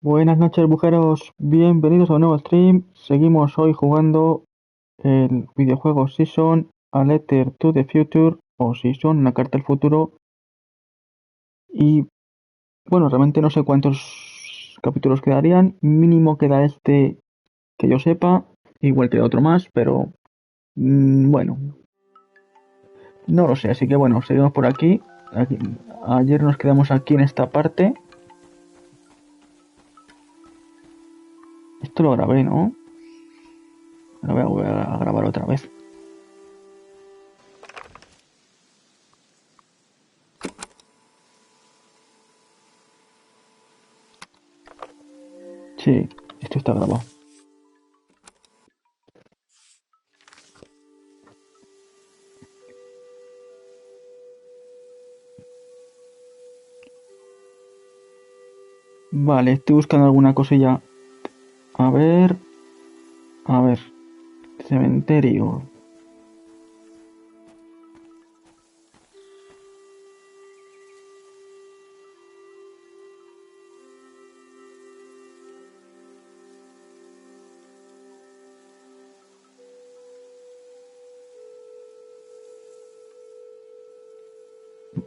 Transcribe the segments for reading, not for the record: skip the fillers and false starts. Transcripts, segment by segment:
Buenas noches, bujeros. Bienvenidos a un nuevo stream. Seguimos hoy jugando el videojuego Season, A Letter to the Future o Season, una carta al futuro. Y bueno, realmente no sé cuántos capítulos quedarían. Mínimo queda este que yo sepa. Igual queda otro más, pero bueno, no lo sé. Así que bueno, seguimos por aquí. Ayer nos quedamos aquí en esta parte. Esto lo grabé, ¿no? Lo voy a volver a grabar otra vez. Sí, esto está grabado. Vale, estoy buscando alguna cosilla. A ver, a ver. Cementerio.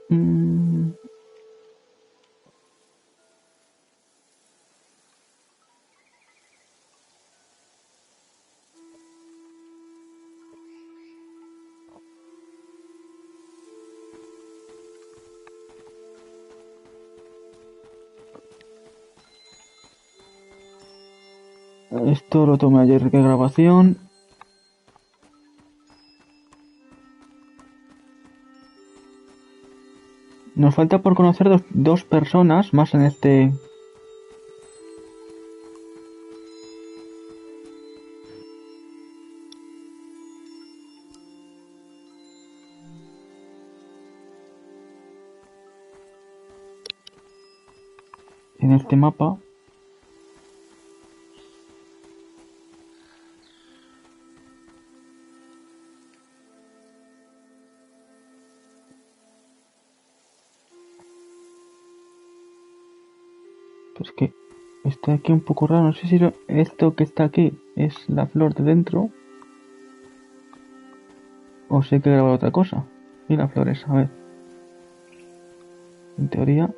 Mm, esto lo tomé ayer de grabación. Nos falta por conocer dos personas más en este. En este mapa. Pero es que está aquí un poco raro. No sé si esto que está aquí es la flor de dentro. O sé que he grabado otra cosa. Y la flor es, a ver. En teoría.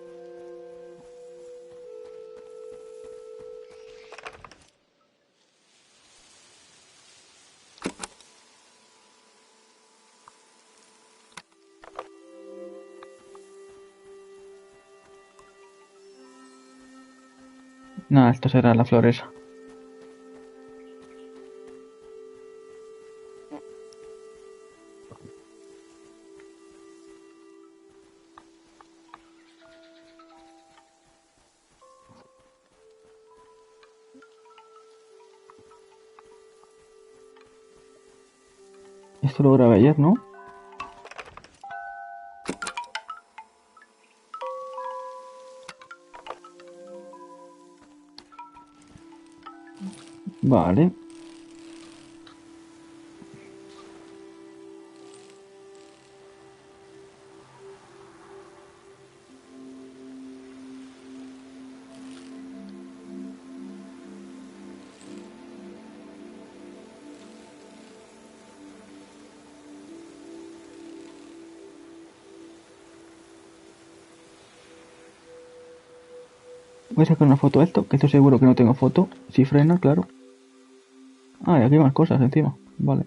Nada, esto será la flor esa. Esto lo grabé ayer, ¿no? Vale. Voy a sacar una foto de esto, que estoy seguro que no tengo foto. Si frena, claro. Ah, y aquí hay más cosas encima. Vale.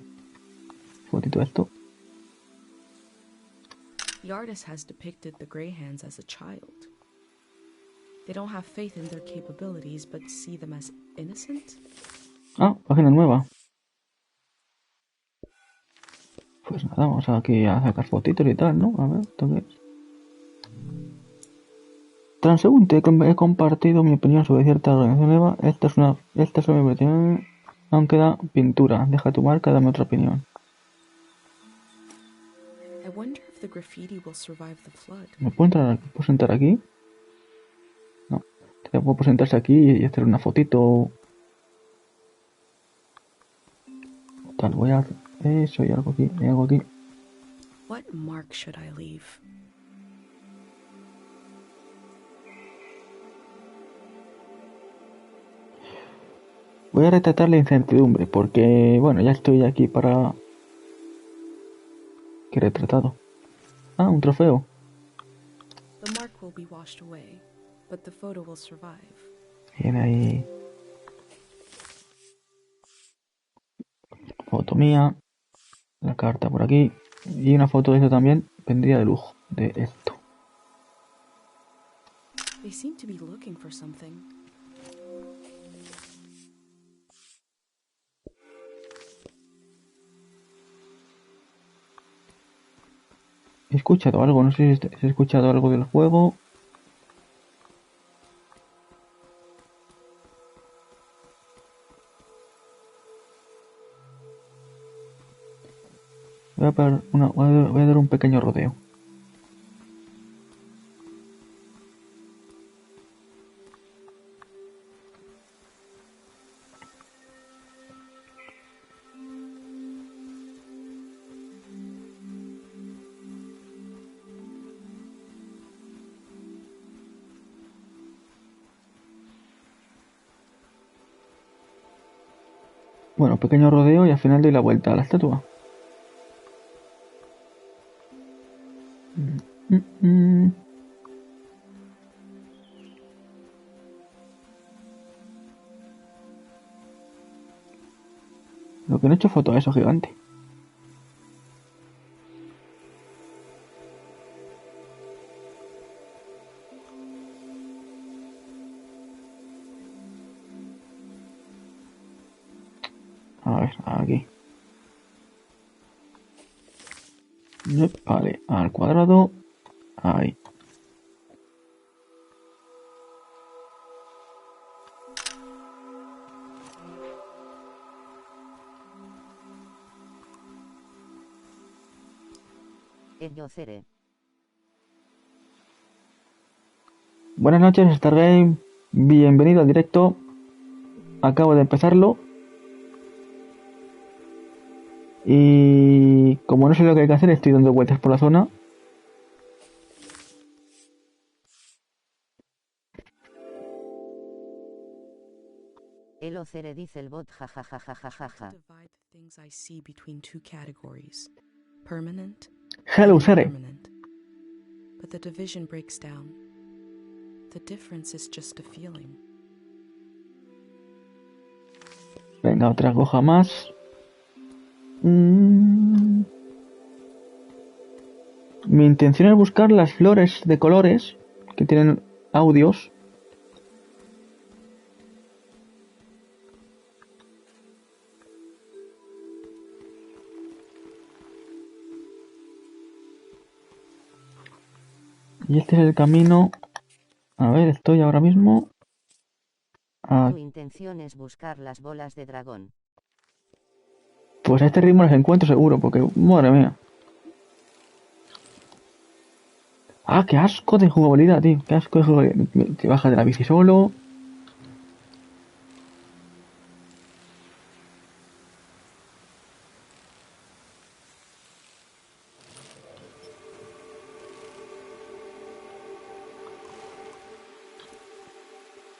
Fotito de esto. The artist has depicted the Greyhands as a child. They don't have faith in their capabilities, but see them as innocent. Ah, página nueva. Pues nada, vamos aquí a sacar fotitos y tal, ¿no? A ver, ¿esto qué es? Transeúnte, he compartido mi opinión sobre cierta organización nueva. Esta es mi opinión. Aún queda pintura. Deja tu marca, dame otra opinión. I wonder if the graffiti will survive the flood. ¿Me puedo puedo sentar aquí? No. Te puedo sentarse aquí y hacer una fotito. Tal, voy a hacer eso y algo aquí, y algo aquí. What mark should I leave? Voy a retratar la incertidumbre, porque, bueno, ya estoy aquí para... ¿Qué retratado? Ah, un trofeo. The mark will be washed away, but the photo will survive. Viene ahí... Foto mía. La carta por aquí. Y una foto de esto también. Vendría de lujo. De esto. They seem to be looking for something. He escuchado algo. No sé si he escuchado algo del juego. Voy a dar un pequeño rodeo. Bueno, pequeño rodeo y al final doy la vuelta a la estatua. Lo que no he hecho foto a eso gigante. A ver, aquí. Vale, al cuadrado. Ahí. Buenas noches, Stargame. Bienvenido al directo. Acabo de empezarlo. Y como no sé lo que hay que hacer, estoy dando vueltas por la zona. Elocere dice el bot jajajajajaja. Divide the things I see between two categories. Permanent Hello, and Sere. impermanent. But the division breaks down. The difference is just a feeling. Venga, otra hoja más. Mi intención es buscar las flores de colores que tienen audios. Y este es el camino. A ver, estoy ahora mismo. Tu intención es buscar las bolas de dragón. Pues a este ritmo las encuentro seguro, porque, madre mía. Ah, qué asco de jugabilidad, tío. Qué asco de jugabilidad. Te bajas de la bici solo.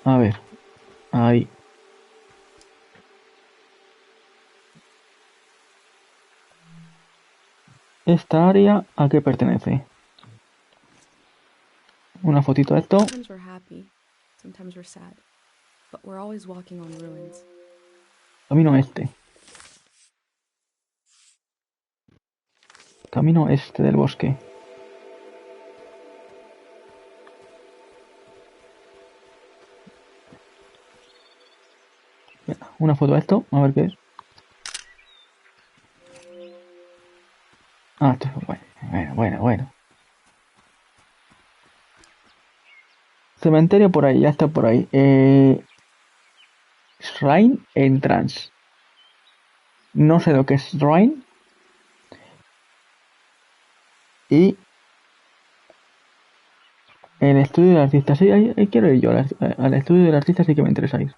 A ver. Ahí. ¿Esta área a qué pertenece? Una fotito de esto. Sometimes we're happy, sometimes we're sad, but we're always walking on ruins. Camino este. Camino este del bosque. Una foto de esto, a ver qué es. Ah, esto es bueno. Cementerio por ahí, ya está por ahí. Shrine Entrance. No sé lo que es Shrine. Y el estudio del artista. Sí, ahí quiero ir yo. Al estudio del artista sí que me interesa ir.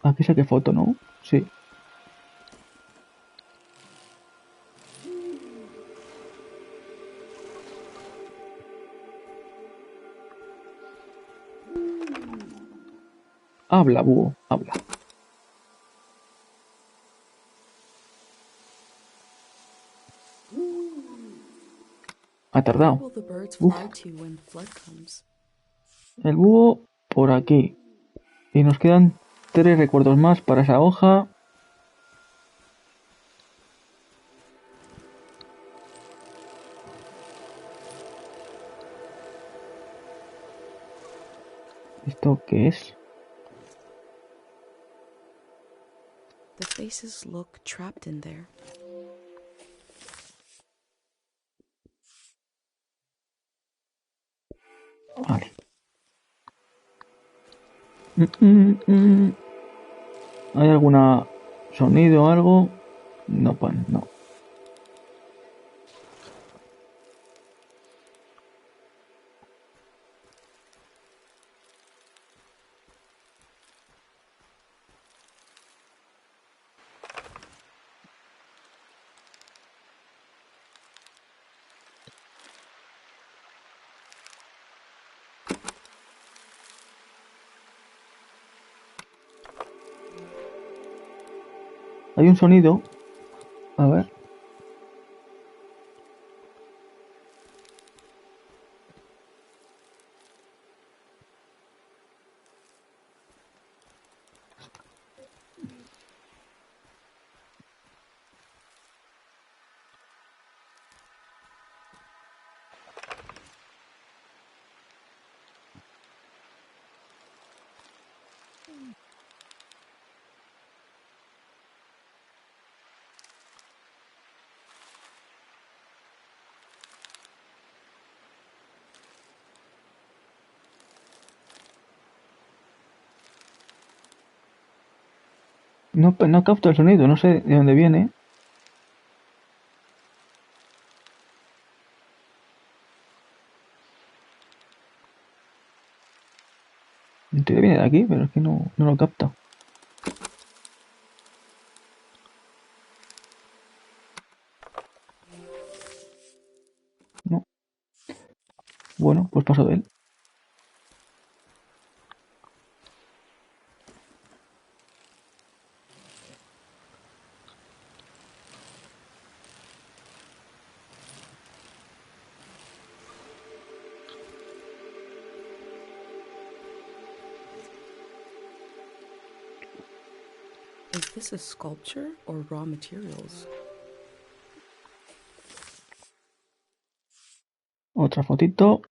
Aquí saqué foto, ¿no? Sí. Habla, búho, habla. Ha Where tardado. will the birds Uf. fly to when flood comes? El búho por aquí. Y nos quedan 3 recuerdos más para esa hoja. ¿Esto qué es? The faces look trapped in there. Vale. ¿Hay alguna sonido o algo? No, pan, no. Hay un sonido. A ver. No, no capto el sonido, no sé de dónde viene. En teoría viene de aquí, pero es que no lo capta. No. Bueno, pues paso de él. Is this a sculpture or raw materials? Otra fotito.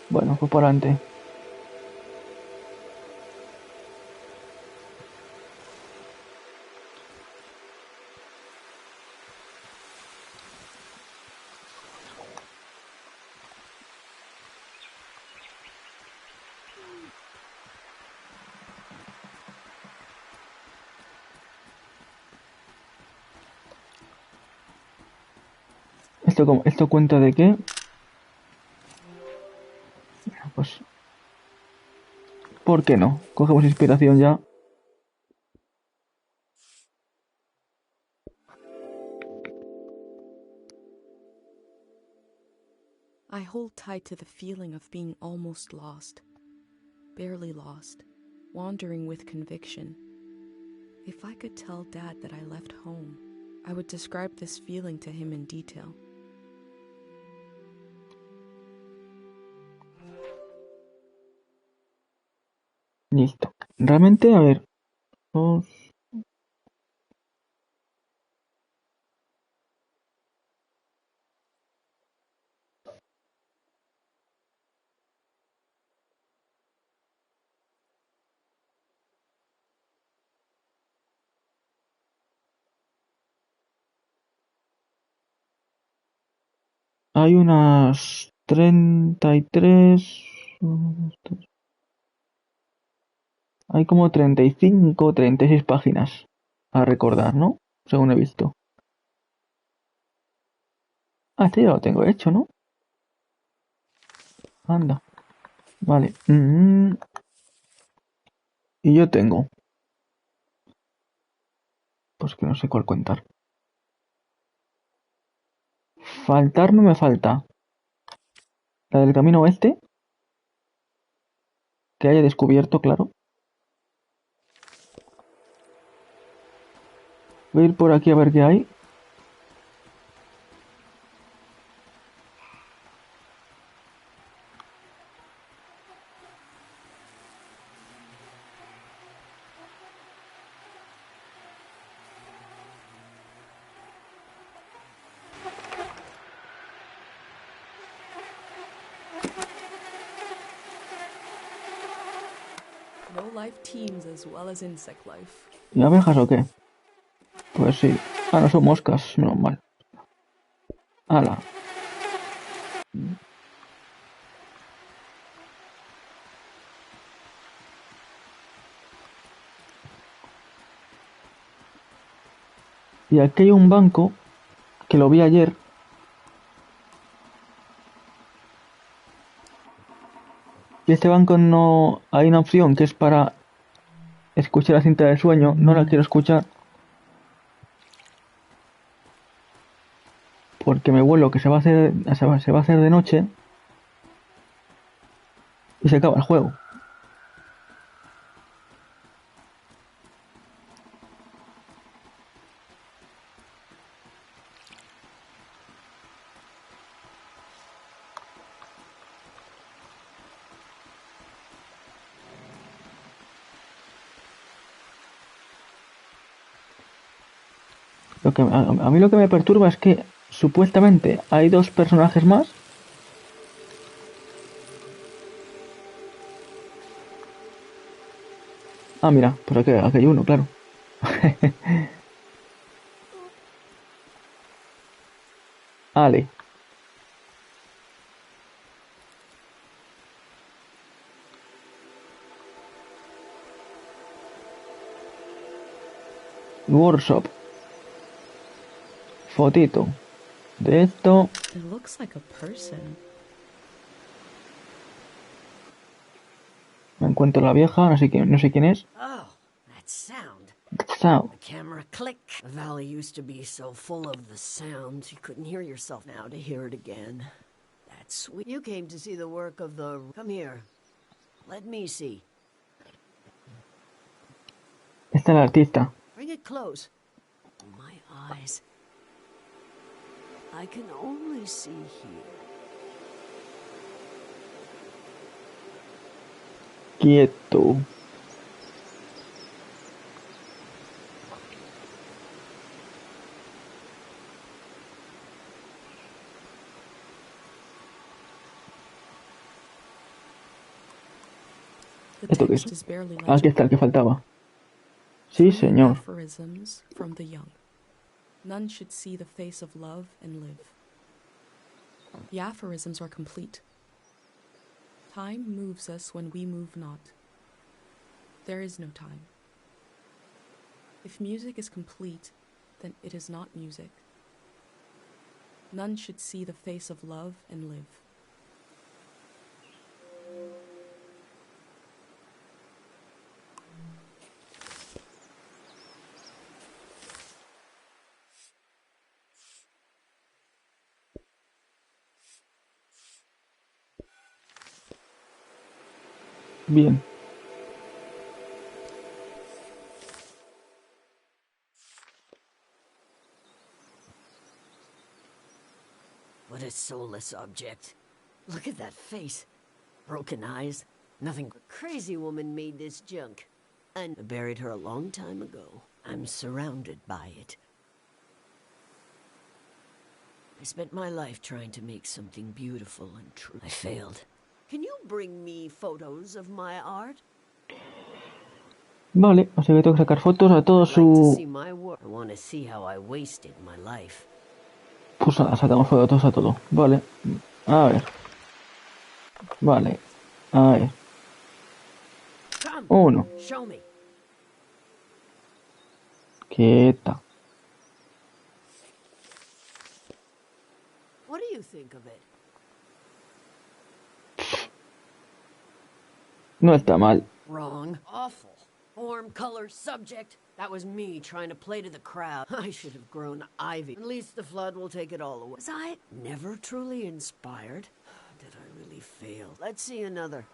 Bueno, pues para adelante. ¿Esto cuenta de qué? Pues, ¿por qué no? Cogemos inspiración ya. I hold tight to the feeling of being almost lost, barely lost, wandering with conviction. If I could tell Dad that I left home, I would describe this feeling to him in detail. Listo. Realmente, a ver. Hay unas 33. Hay como 35 o 36 páginas a recordar, ¿no? Según he visto. Ah, este ya lo tengo hecho, ¿no? Anda. Vale. Y yo tengo. Pues que no sé cuál contar. Faltar no me falta. La del camino oeste. Que haya descubierto, claro. Voy a ir por aquí a ver qué hay. No life teems as well as insect life. ¿Y abejas o qué? Pues sí. Ah, no son moscas, menos mal. Ala. Y aquí hay un banco que lo vi ayer. Y este banco no... Hay una opción que es para escuchar la cinta de sueño. No la quiero escuchar. Porque me vuelo que se va a hacer de noche. Y se acaba el juego. A mí lo que me perturba es que supuestamente hay dos personajes más. Ah, mira, pues aquí hay uno, claro. Ale. Workshop. Fotito. De esto. It looks like a person. Me encuentro la vieja, no sé quién es. Oh, that sound. Sound. The camera click. The valley used to be so full of the sounds you couldn't hear yourself. Now to hear it again. That's sweet. You came to see the work of the... Come here. Let me see. Esta es la artista. Bring it close. My eyes. I can only see here. Quieto. The ¿Esto qué es? text is barely Aquí está el que faltaba. Sí, señor. Aphorisms from the young. None should see the face of love and live. The aphorisms are complete. Time moves us when we move not. There is no time. If music is complete, then it is not music. None should see the face of love and live. Bien. What a soulless object. Look at that face. Broken eyes. Nothing. A crazy woman made this junk. And I buried her a long time ago. I'm surrounded by it. I spent my life trying to make something beautiful and true. I failed. Can you bring me photos of my art? Vale, o sea que tengo que sacar fotos a todo I'd like to see su... my work. I want to see how I wasted my life. Pues nada, sacamos fotos a todo. Vale, a ver. Vale, a ver. Come, Uno. show me. Quieta. What do you think of it? No está mal. Wrong. Awful. Form, color, subject. That was me trying to play to the crowd. I should have grown ivy. At least the flood will take it all away. Was I never truly inspired? Did I really fail? Let's see another.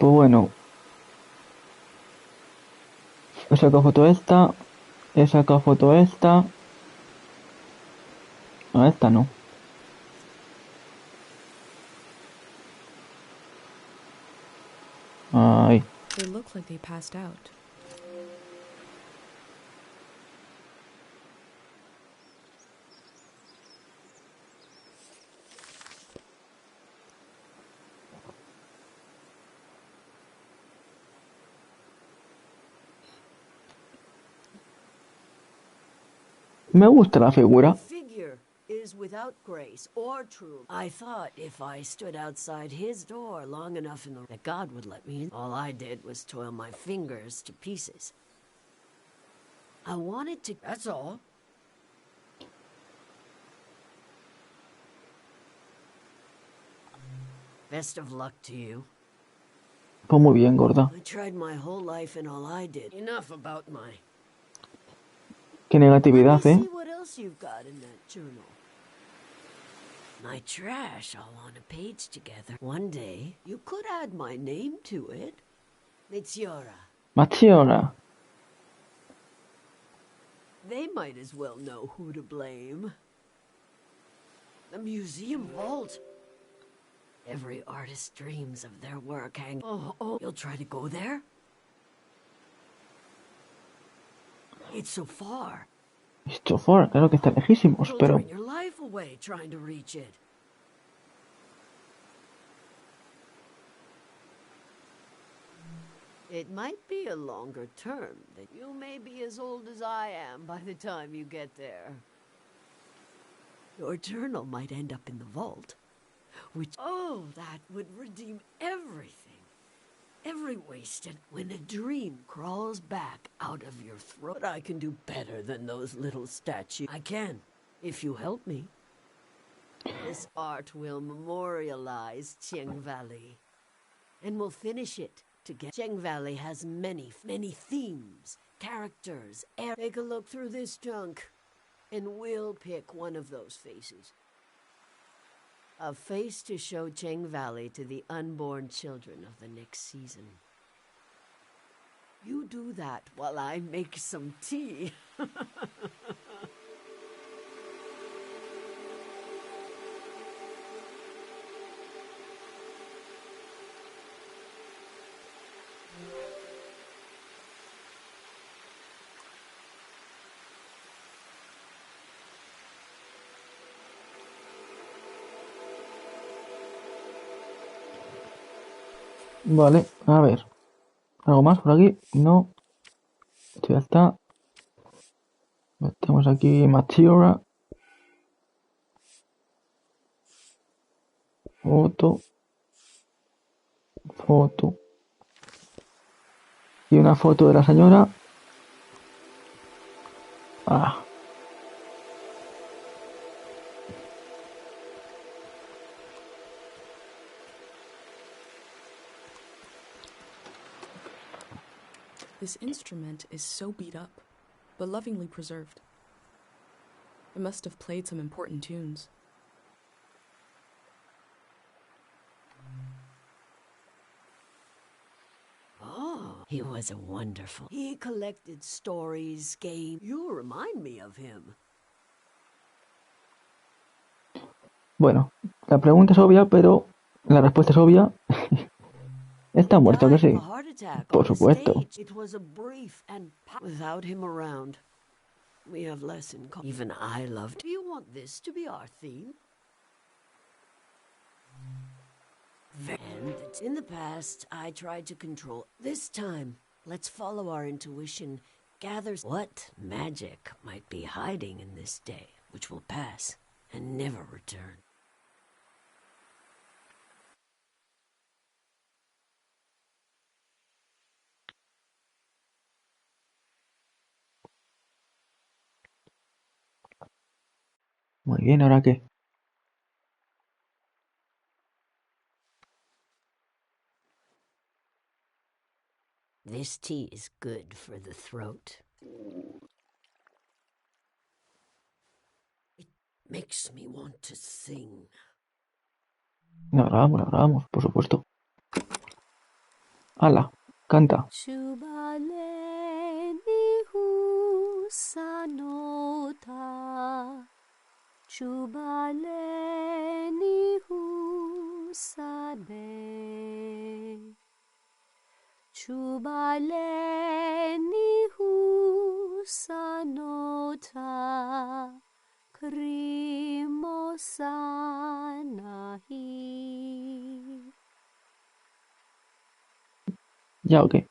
Pues bueno. He sacado foto esta. He sacado foto esta. A esta no. Ay. They look like they passed out. Me gusta la figura. Figure is without grace or truth. I thought if I stood outside his door long enough that God would let me in. All I did was toil my fingers to pieces. I wanted to... That's all. Best of luck to you. Pues muy bien, gorda. I tried my whole life and all I did. Enough about my... Qué negatividad, Let me ¿eh? see what else you've got in that journal. My trash all on a page together. One day, you could add my name to it. Mitziora. Machiona. They might as well know who to blame. The museum vault. Every artist dreams of their work hanging. Oh, you'll try to go there? It's so far. Esto fuera, claro que está lejísimos, You'll pero... drain your life away trying to reach it. It might be a longer term that you may be as old as I am by the time you get there. Your journal might end up in the vault, which, oh, that would redeem everything. Every wasted when a dream crawls back out of your throat. I can do better than those little statues. I can, if you help me. This art will memorialize Cheng Valley, and we'll finish it together. Cheng Valley has many themes, characters. Take a look through this junk, and we'll pick one of those faces. A face to show Cheng Valley to the unborn children of the next season. You do that while I make some tea. Vale, a ver. ¿Algo más por aquí? No. Esto ya está. Metemos aquí Machiora. Foto. Foto. Y una foto de la señora. Ah. This instrument is so beat up, but lovingly preserved. It must have played some important tunes. Oh, He was a wonderful. He collected stories, games. You remind me of him. Bueno, la pregunta es obvia, pero la respuesta es obvia. Está muerto, que Died of sí. a heart attack Por on the supuesto. stage. It was a brief and without him around. We have less in common. Even I loved. Do you want this to be our theme? And in the past, I tried to control. This time, let's follow our intuition. Gathers what magic might be hiding in this day, which will pass and never return. Muy bien, ¿ahora qué? This tea is good for the throat. It makes me want to sing. La grabamos, por supuesto. ¡Hala! Canta. Chubaleni husanota. Chubaleni husane. Chubaleni husanota. Crimosanahi. ¿Ya o qué?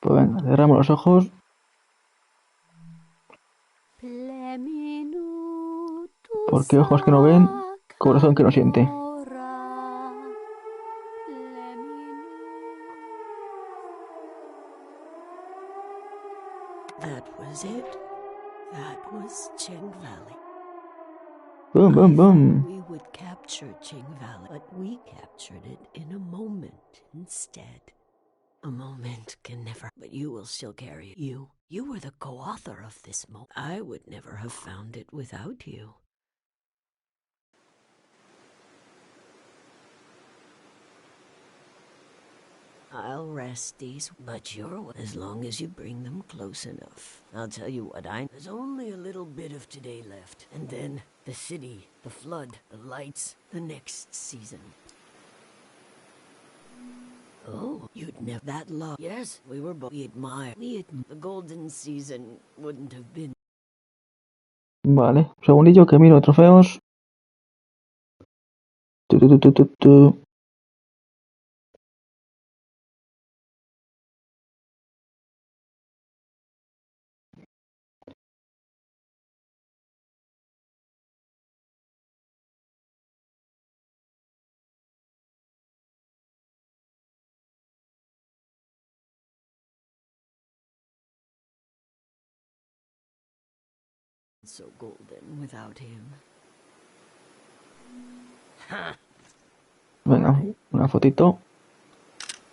Pues venga, cerramos los ojos. Porque ojos que no ven, corazón que no siente. That was it. That was Ching Valley. ¡Bum, bum, I bum! thought we would capture Ching Valley, but we captured it in a moment instead. A moment can never, but you will still carry it. You were the co-author of this moment. I would never have found it without you. I'll rest these, but you're as long as you bring them close enough. I'll tell you what, there's only a little bit of today left, and then the city, the flood, the lights, the next season. Oh, you'd never that love. Yes, we were both. We admire. The golden season wouldn't have been. Vale, un segundillo que miro trofeos. Tu, tu, tu, tu, tu, tu. So golden without him. Venga, una fotito.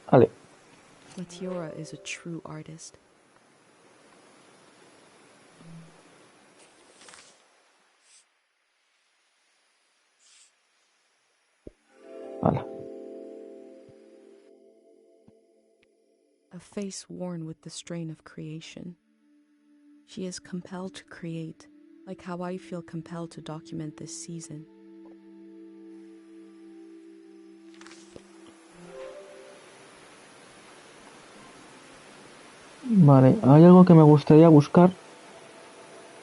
Vale. Matiora is a true artist. Hala. A face worn with the strain of creation. She is compelled to create, like how I feel compelled to document this season. Vale, hay algo que me gustaría buscar,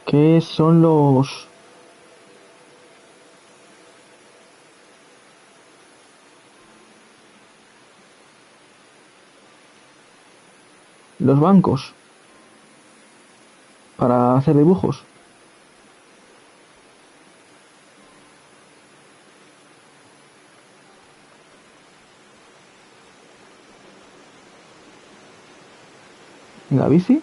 que son los bancos para hacer dibujos. ¿La bici?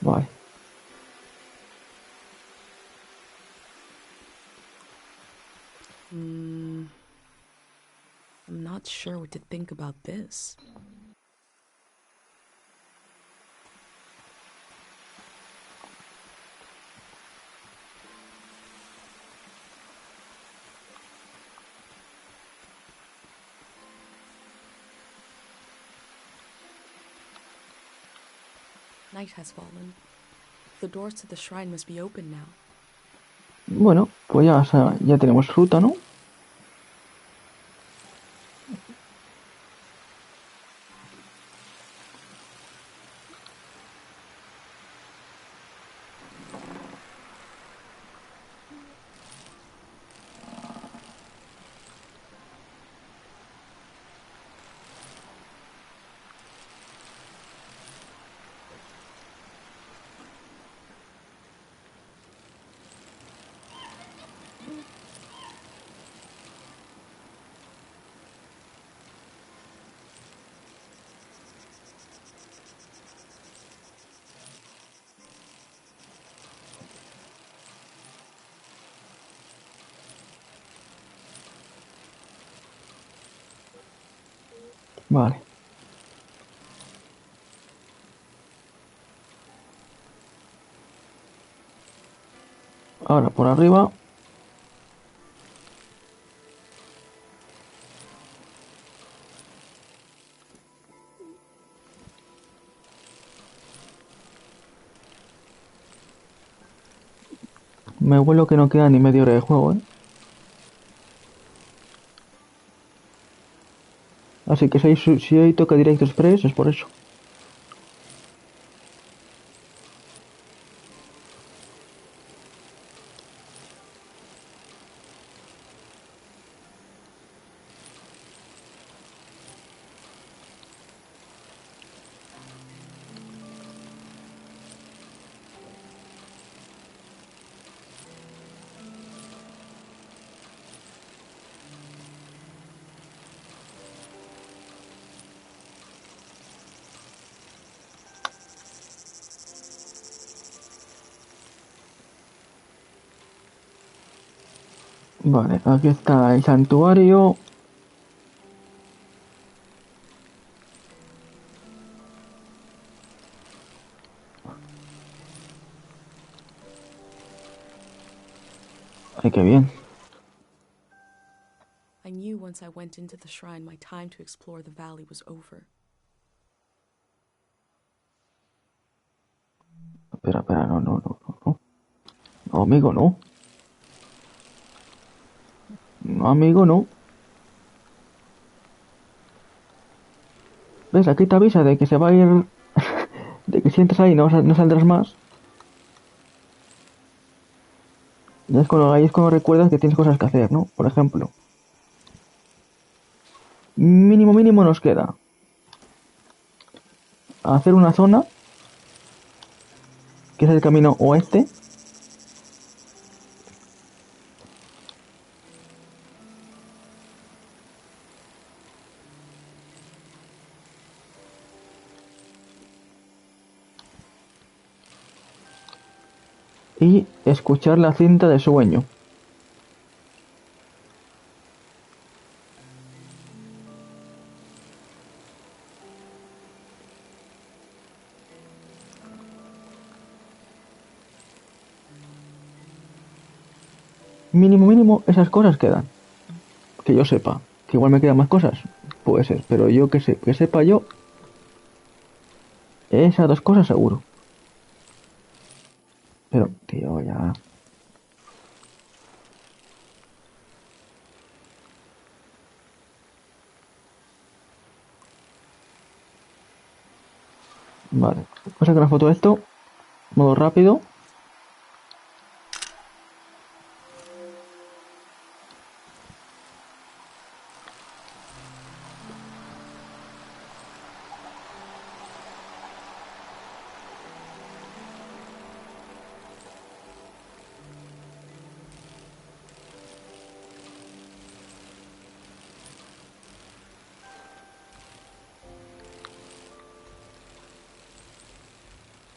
Vale. I'm not sure what to think about this. Night has fallen. The doors to the shrine must be open now. Bueno, pues ya, o sea, ya tenemos fruta, ¿no? Vale. Ahora por arriba. Me vuelo que no queda ni media hora de juego, ¿eh? Así que si hoy toca Directo Express es por eso. Vale, aquí está el santuario. Ay, qué bien. I knew once I went into the shrine my time to explore the valley was over. Espera, no. No, amigo, no. No, amigo, no. ¿Ves? Aquí te avisa de que se va a ir... de que si entras ahí no saldrás más. Y ahí es cuando recuerdas que tienes cosas que hacer, ¿no? Por ejemplo. Mínimo nos queda hacer una zona, que es el camino oeste. Y escuchar la cinta de sueño. Mínimo, esas cosas quedan. Que yo sepa. Que igual me quedan más cosas. Puede ser. Pero yo que sepa yo. Esas dos cosas seguro. Pero, tío, ya. Vale. Voy a sacar una foto de esto. Modo rápido.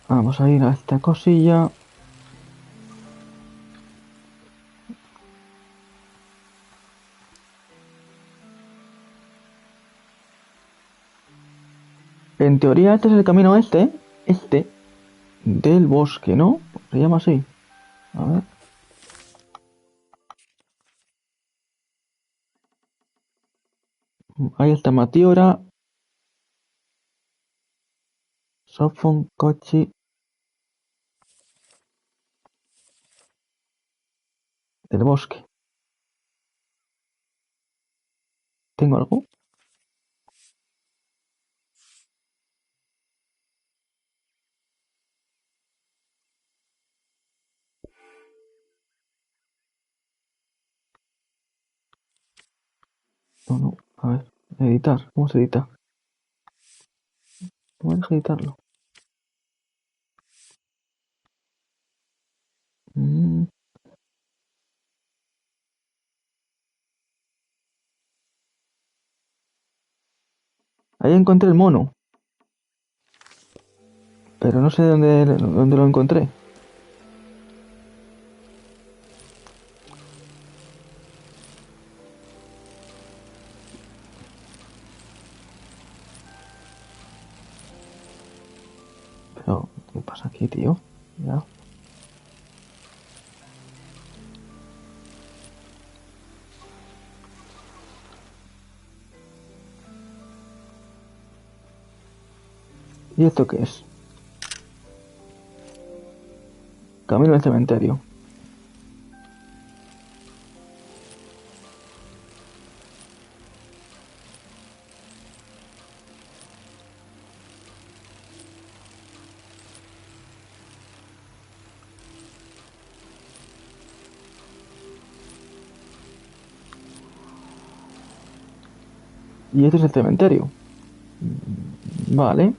Vamos a ir a esta cosilla. En teoría este es el camino este, del bosque, ¿no? Se llama así. A ver. Ahí está Matiora. Sofon, Kochi. Del bosque. ¿Tengo algo? No. A ver. Editar. ¿Cómo se edita? ¿Cómo deja editarlo? Ahí encontré el mono. Pero no sé dónde lo encontré. Pero, ¿qué pasa aquí, tío? Ya. ¿Y esto qué es? Camino al cementerio. Y este es el cementerio. Vale.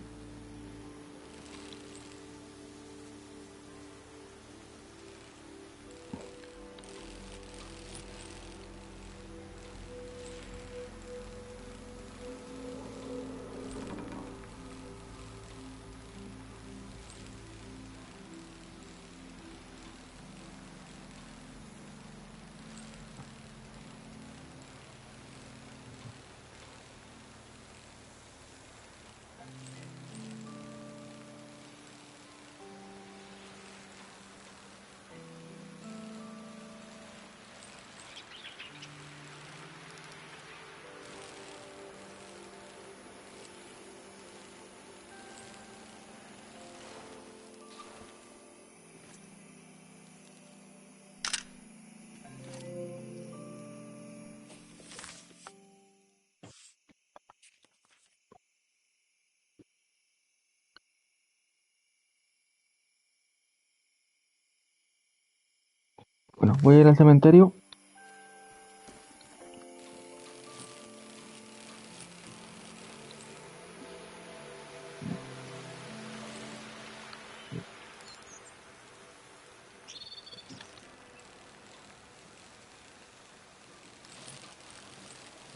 Bueno, voy a ir al cementerio.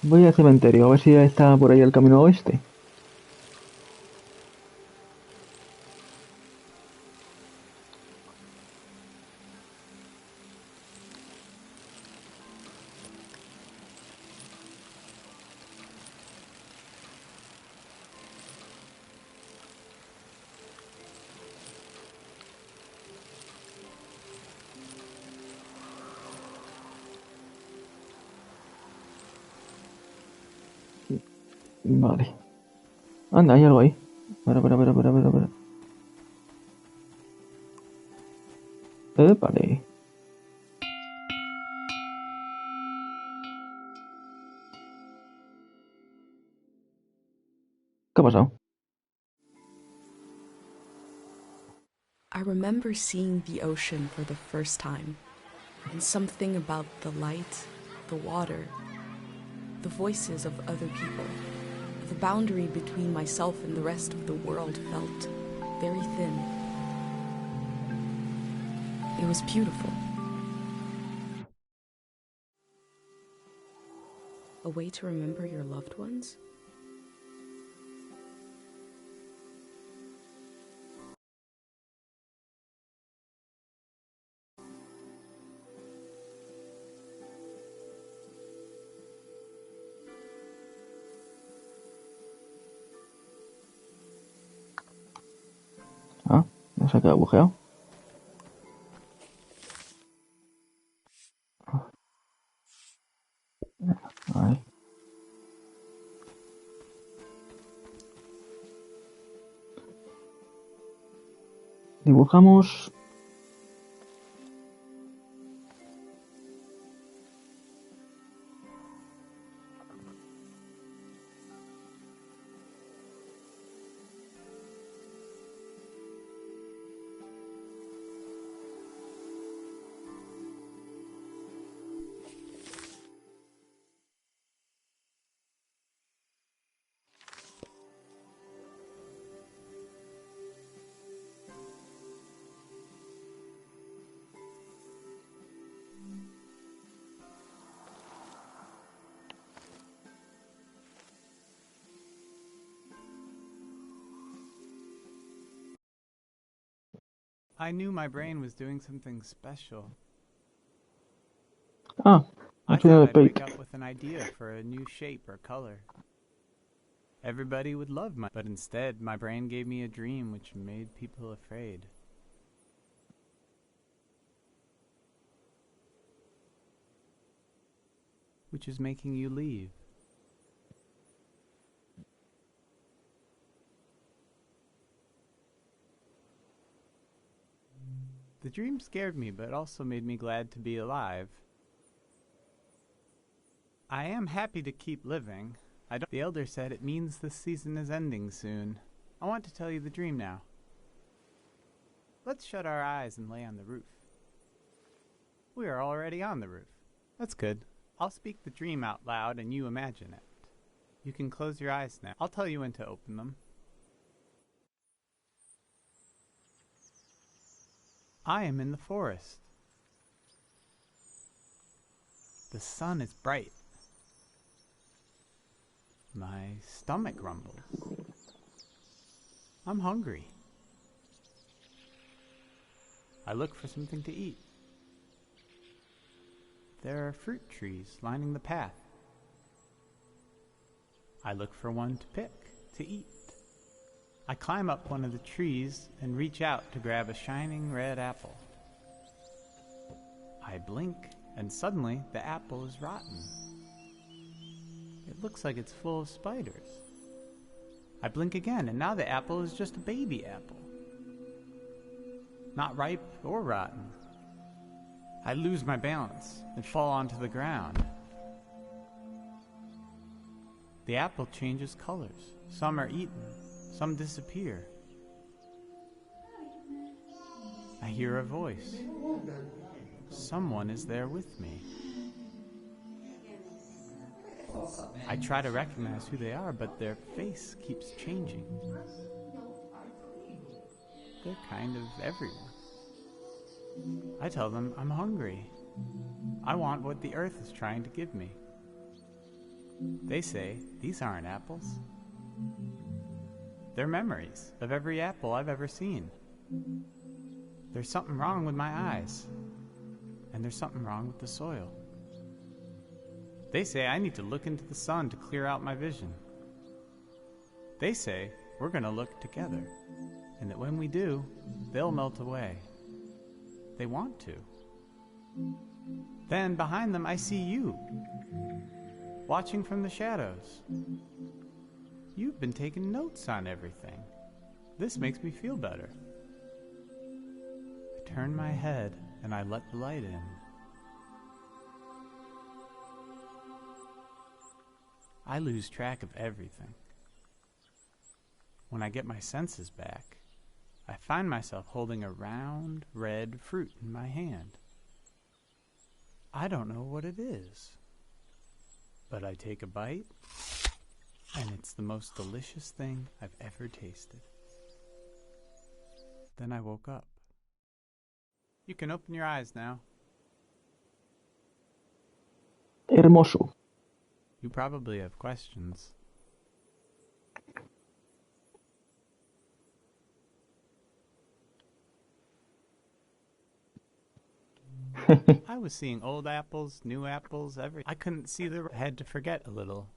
Voy al cementerio, a ver si está por ahí el camino oeste. Vale. Anda, hay algo ahí. Espera. Vale. ¿Qué ha pasado? I remember seeing the ocean for the first time, and something about the light, the water, the voices of other people, the boundary between myself and the rest of the world felt very thin. It was beautiful. A way to remember your loved ones? Ah, ya se ha quedado bugueado. Ahí. Dibujamos. I knew my brain was doing something special. Ah, I un sonido thought de I'd wake Pate. up with an idea for a new shape or color. Everybody would love my, but instead my brain gave me a dream which made people afraid. Which is making you leave. The dream scared me, but also made me glad to be alive. I am happy to keep living. The elder said it means this season is ending soon. I want to tell you the dream now. Let's shut our eyes and lay on the roof. We are already on the roof. That's good. I'll speak the dream out loud and you imagine it. You can close your eyes now. I'll tell you when to open them. I am in the forest. The sun is bright. My stomach rumbles. I'm hungry. I look for something to eat. There are fruit trees lining the path. I look for one to pick, to eat. I climb up one of the trees and reach out to grab a shining red apple. I blink, and suddenly the apple is rotten. It looks like it's full of spiders. I blink again, and now the apple is just a baby apple. Not ripe or rotten. I lose my balance and fall onto the ground. The apple changes colors. Some are eaten, some disappear. I hear a voice. Someone is there with me. I try to recognize who they are, but their face keeps changing. They're kind of everywhere. I tell them I'm hungry. I want what the earth is trying to give me. They say, these aren't apples. They're memories of every apple I've ever seen. There's something wrong with my eyes. And there's something wrong with the soil. They say I need to look into the sun to clear out my vision. They say we're going to look together, and that when we do, they'll melt away. They want to. Then behind them I see you, watching from the shadows. You've been taking notes on everything. This makes me feel better. I turn my head and I let the light in. I lose track of everything. When I get my senses back, I find myself holding a round, red fruit in my hand. I don't know what it is, but I take a bite, and it's the most delicious thing I've ever tasted. Then I woke up. You can open your eyes now. Hermoso. You probably have questions. I was seeing old apples, new apples, I couldn't see I had to forget a little.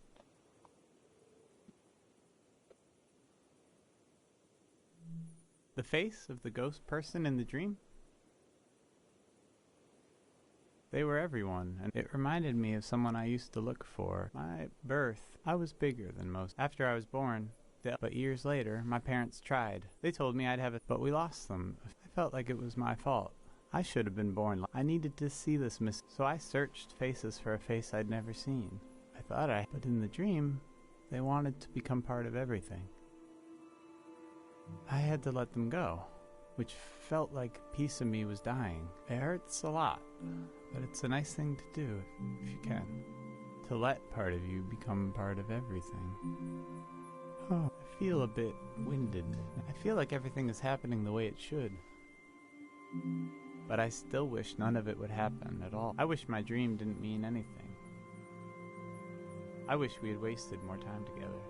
The face of the ghost person in the dream? They were everyone, and it reminded me of someone I used to look for. My birth, I was bigger than most. After I was born, But years later, my parents tried. They told me I'd have it, but we lost them. I felt like it was my fault. I should have been born. I needed to see this so I searched faces for a face I'd never seen. I thought but in the dream, they wanted to become part of everything. I had to let them go, which felt like a piece of me was dying. It hurts a lot, but it's a nice thing to do if you can. To let part of you become part of everything. Oh, I feel a bit winded. I feel like everything is happening the way it should. But I still wish none of it would happen at all. I wish my dream didn't mean anything. I wish we had wasted more time together.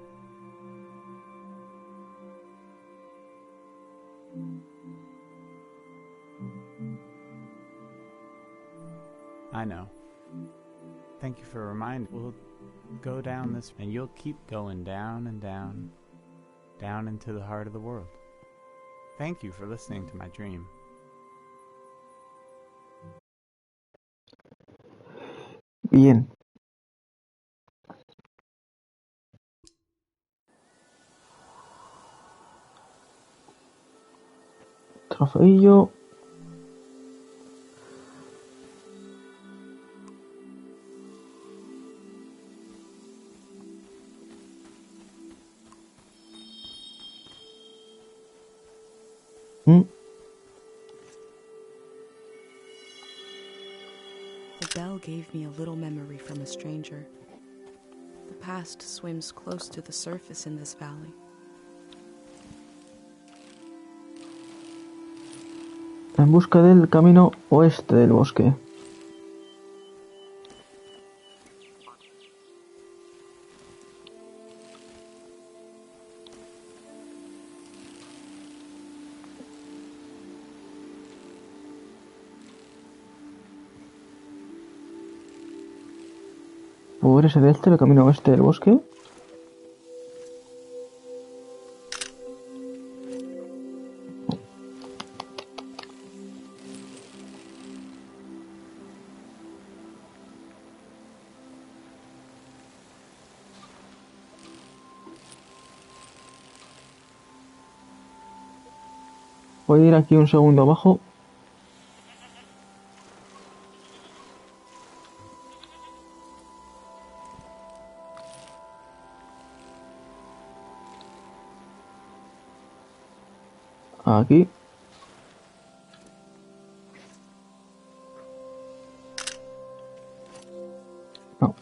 I know. Thank you for reminding. We'll go down this, and you'll keep going down and down, down into the heart of the world. Thank you for listening to my dream. Bien. Trofeillo. The bell gave me a little memory from a stranger. The past swims close to the surface in this valley. En busca del camino oeste del bosque. ¿Por ese de este, el camino oeste del bosque? Voy a ir aquí un segundo abajo. Aquí. No.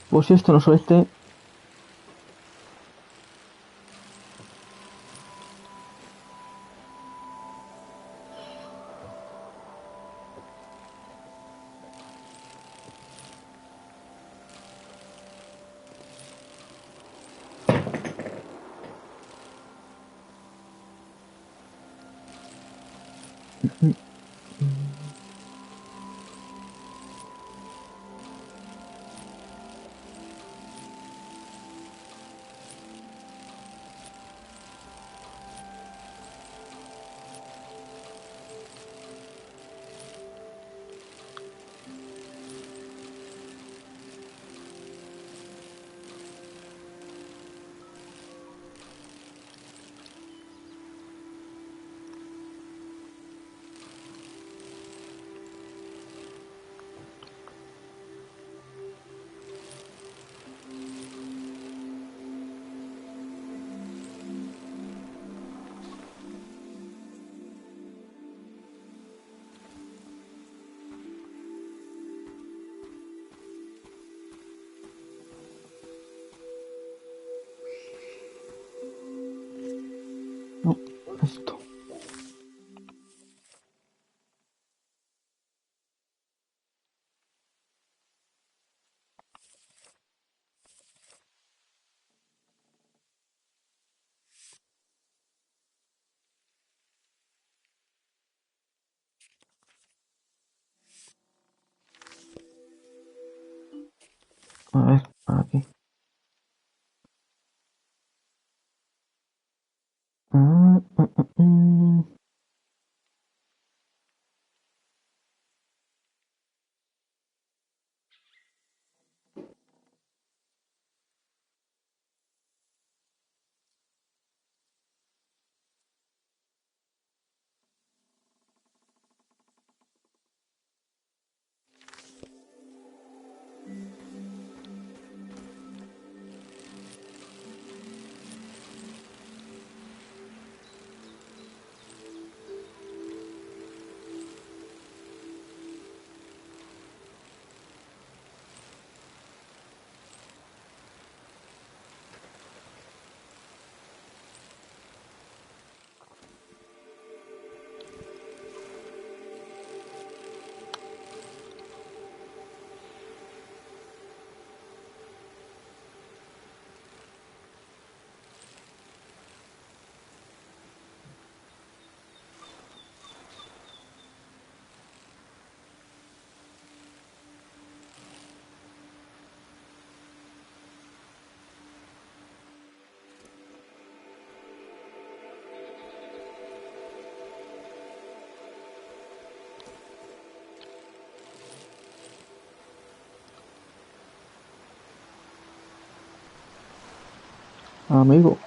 Pues si esto no es oeste. No, esto. A ver, aquí. Ah, ah, ah, mm. amigo.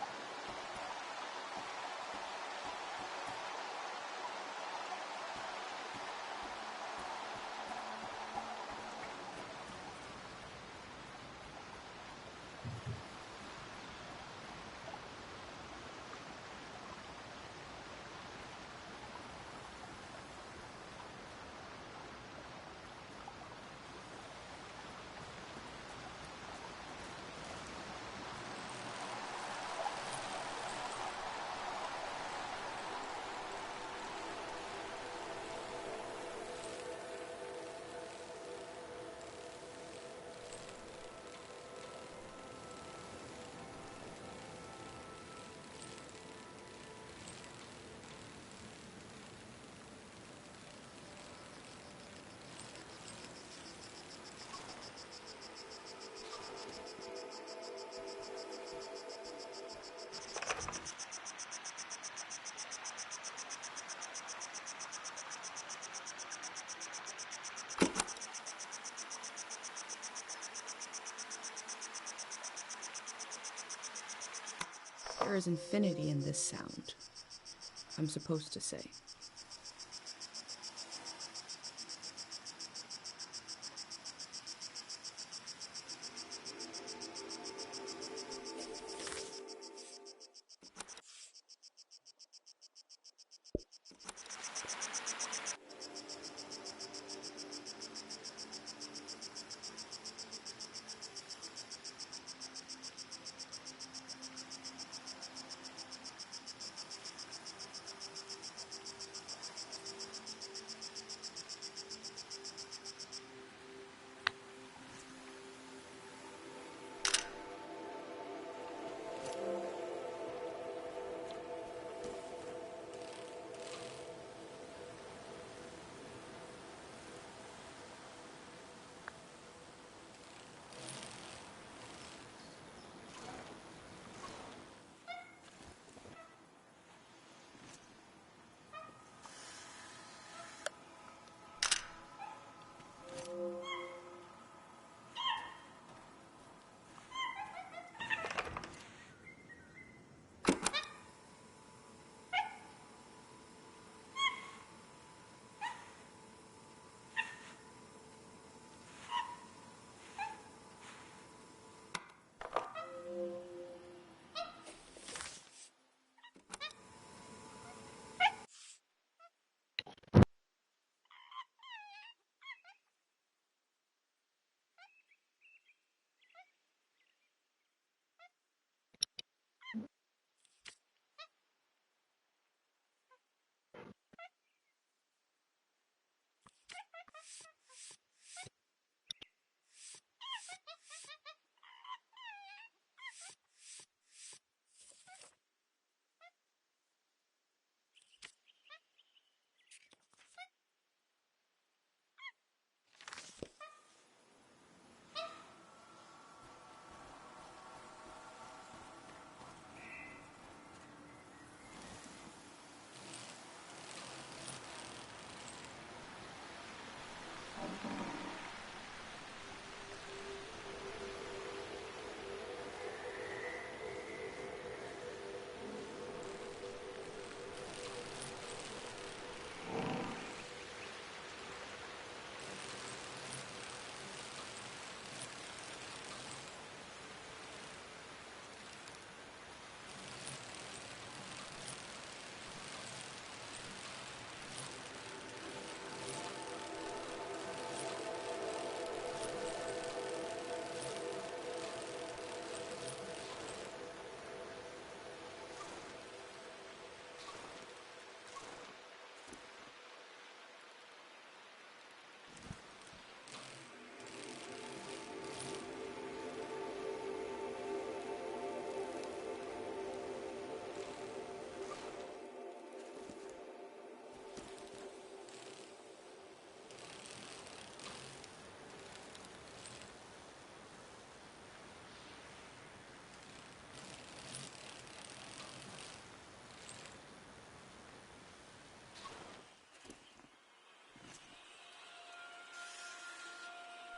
There is infinity in this sound, I'm supposed to say.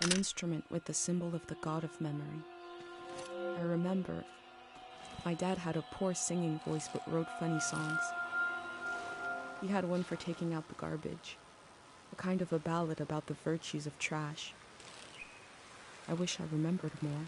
An instrument with the symbol of the god of memory. I remember My dad had a poor singing voice but wrote funny songs. He had one for taking out the garbage, a kind of a ballad about the virtues of trash. I wish I remembered more.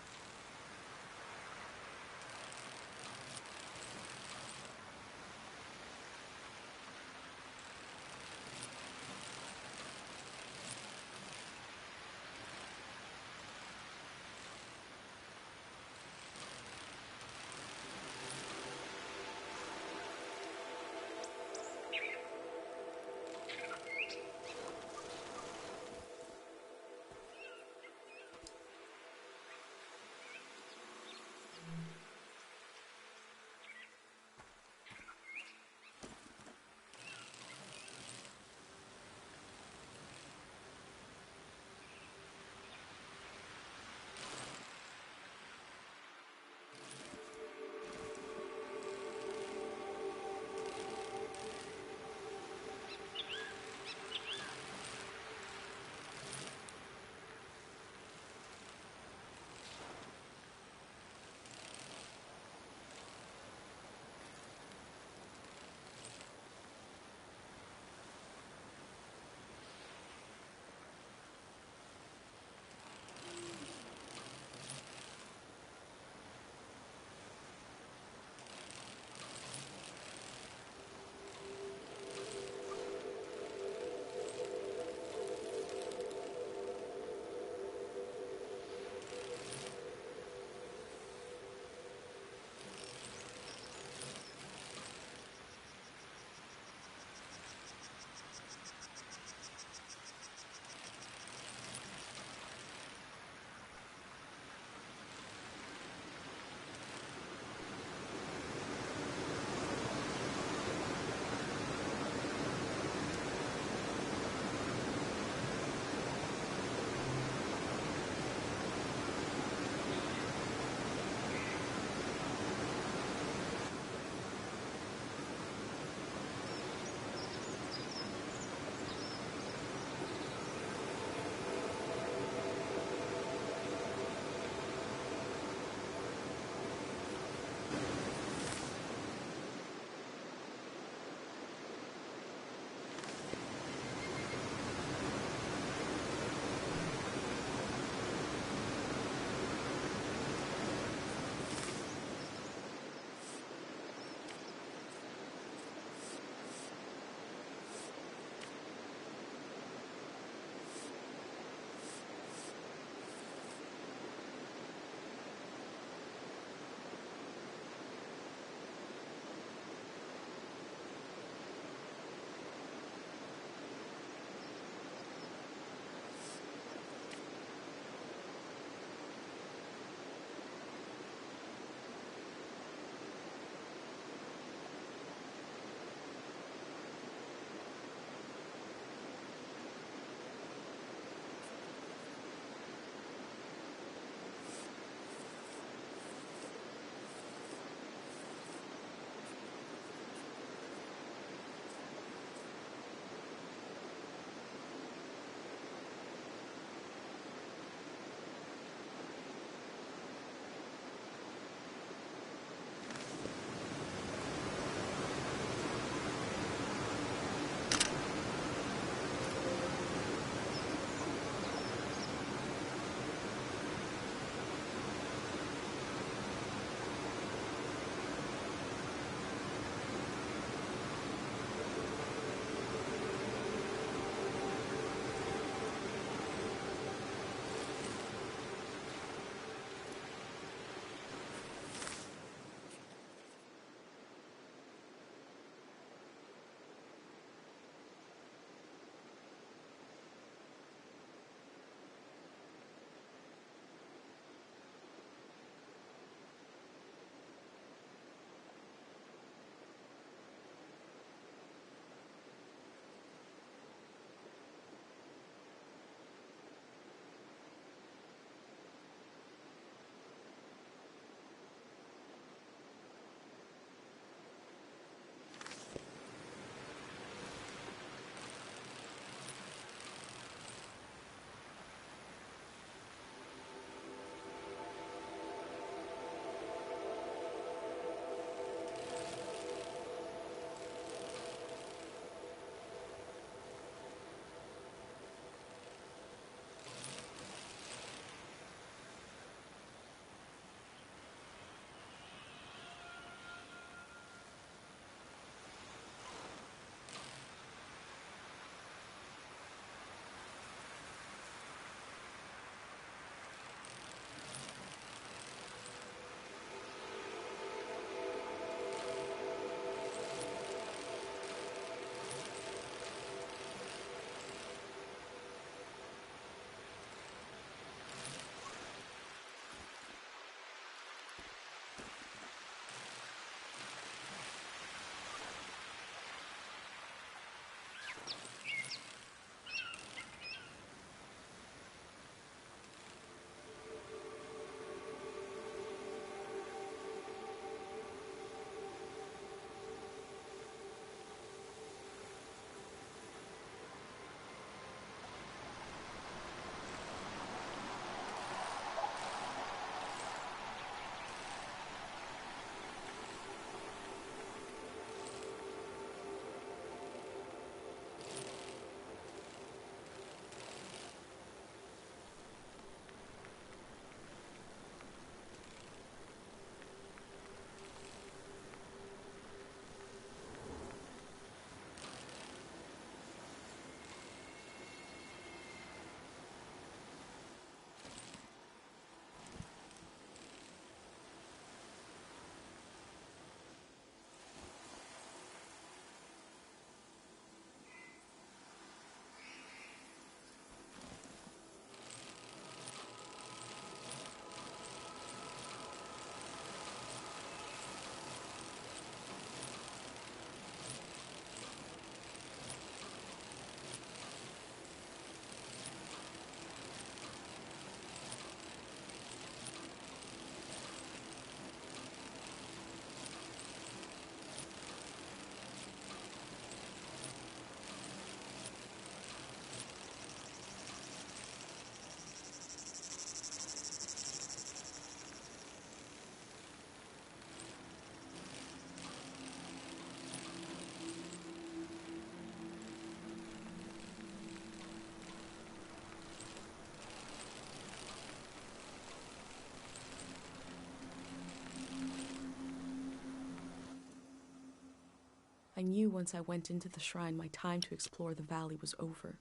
knew once I went into the shrine, my time to explore the valley was over.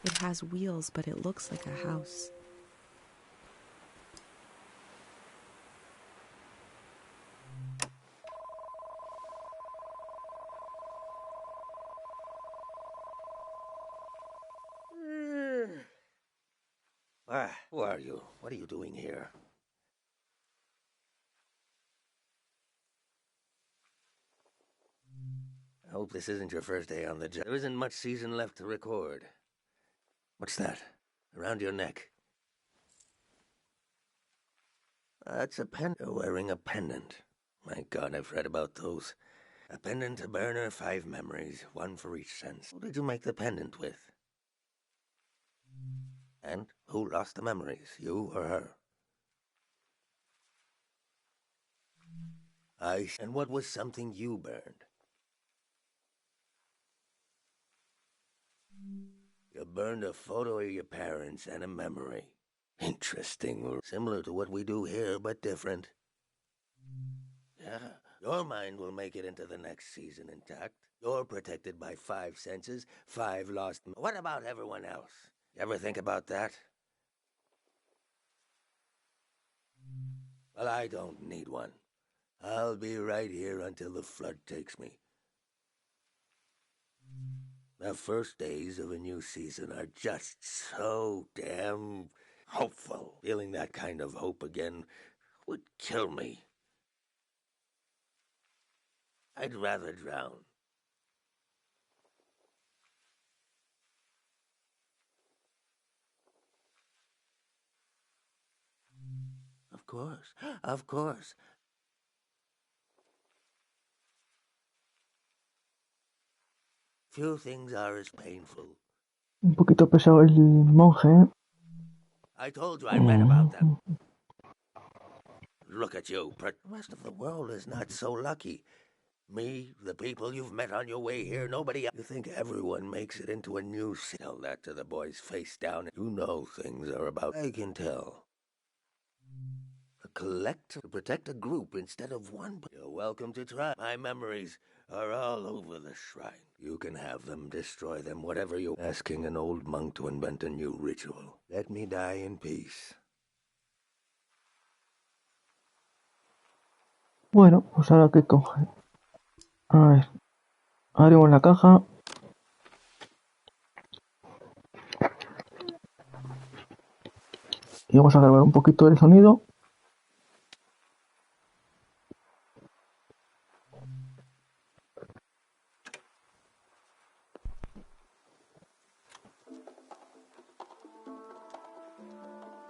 It has wheels, but it looks like a house. Who are you? What are you doing here? I hope this isn't your first day on the job. There isn't much season left to record. What's that? Around your neck? That's a pendant. You're wearing a pendant. My God, I've read about those. A pendant, a burner, 5 memories, 1 for each sense. Who did you make the pendant with? And who lost the memories, you or her? And what was something you burned? You burned a photo of your parents and a memory. Interesting. Similar to what we do here, but different. Yeah, your mind will make it into the next season intact. You're protected by 5 senses, 5 lost. What about everyone else? You ever think about that? Well, I don't need one. I'll be right here until the flood takes me. The first days of a new season are just so damn hopeful. Feeling that kind of hope again would kill me. I'd rather drown. Of course, of course. Few things are as painful. Un poquito pesado el monje, ¿eh? I told you I read about them. Look at you. The rest of the world is not so lucky. Me, the people you've met on your way here, nobody else. You think everyone makes it into a new city. Tell that to the boys face down. You know things are about. I can tell. A collector to protect a group instead of one. You're welcome to try. My memories are all over the shrine. You can have them, destroy them, whatever you're asking an old monk to invent a new ritual. Let me die in peace. Bueno, pues ahora que coge. A ver, abrimos la caja. Y vamos a grabar un poquito el sonido.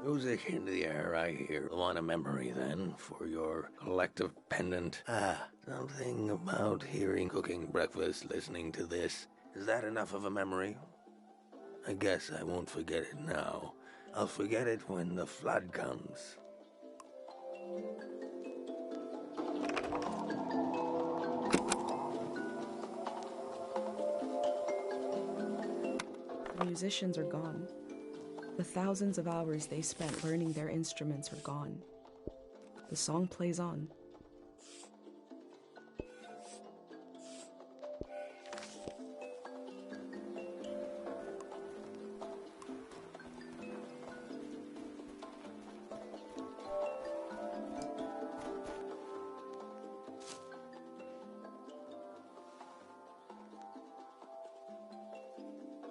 Music in the air, I hear. Want a memory, then, for your collective pendant? Something about hearing cooking breakfast, listening to this. Is that enough of a memory? I guess I won't forget it now. I'll forget it when the flood comes. The musicians are gone. The thousands of hours they spent learning their instruments are gone. The song plays on.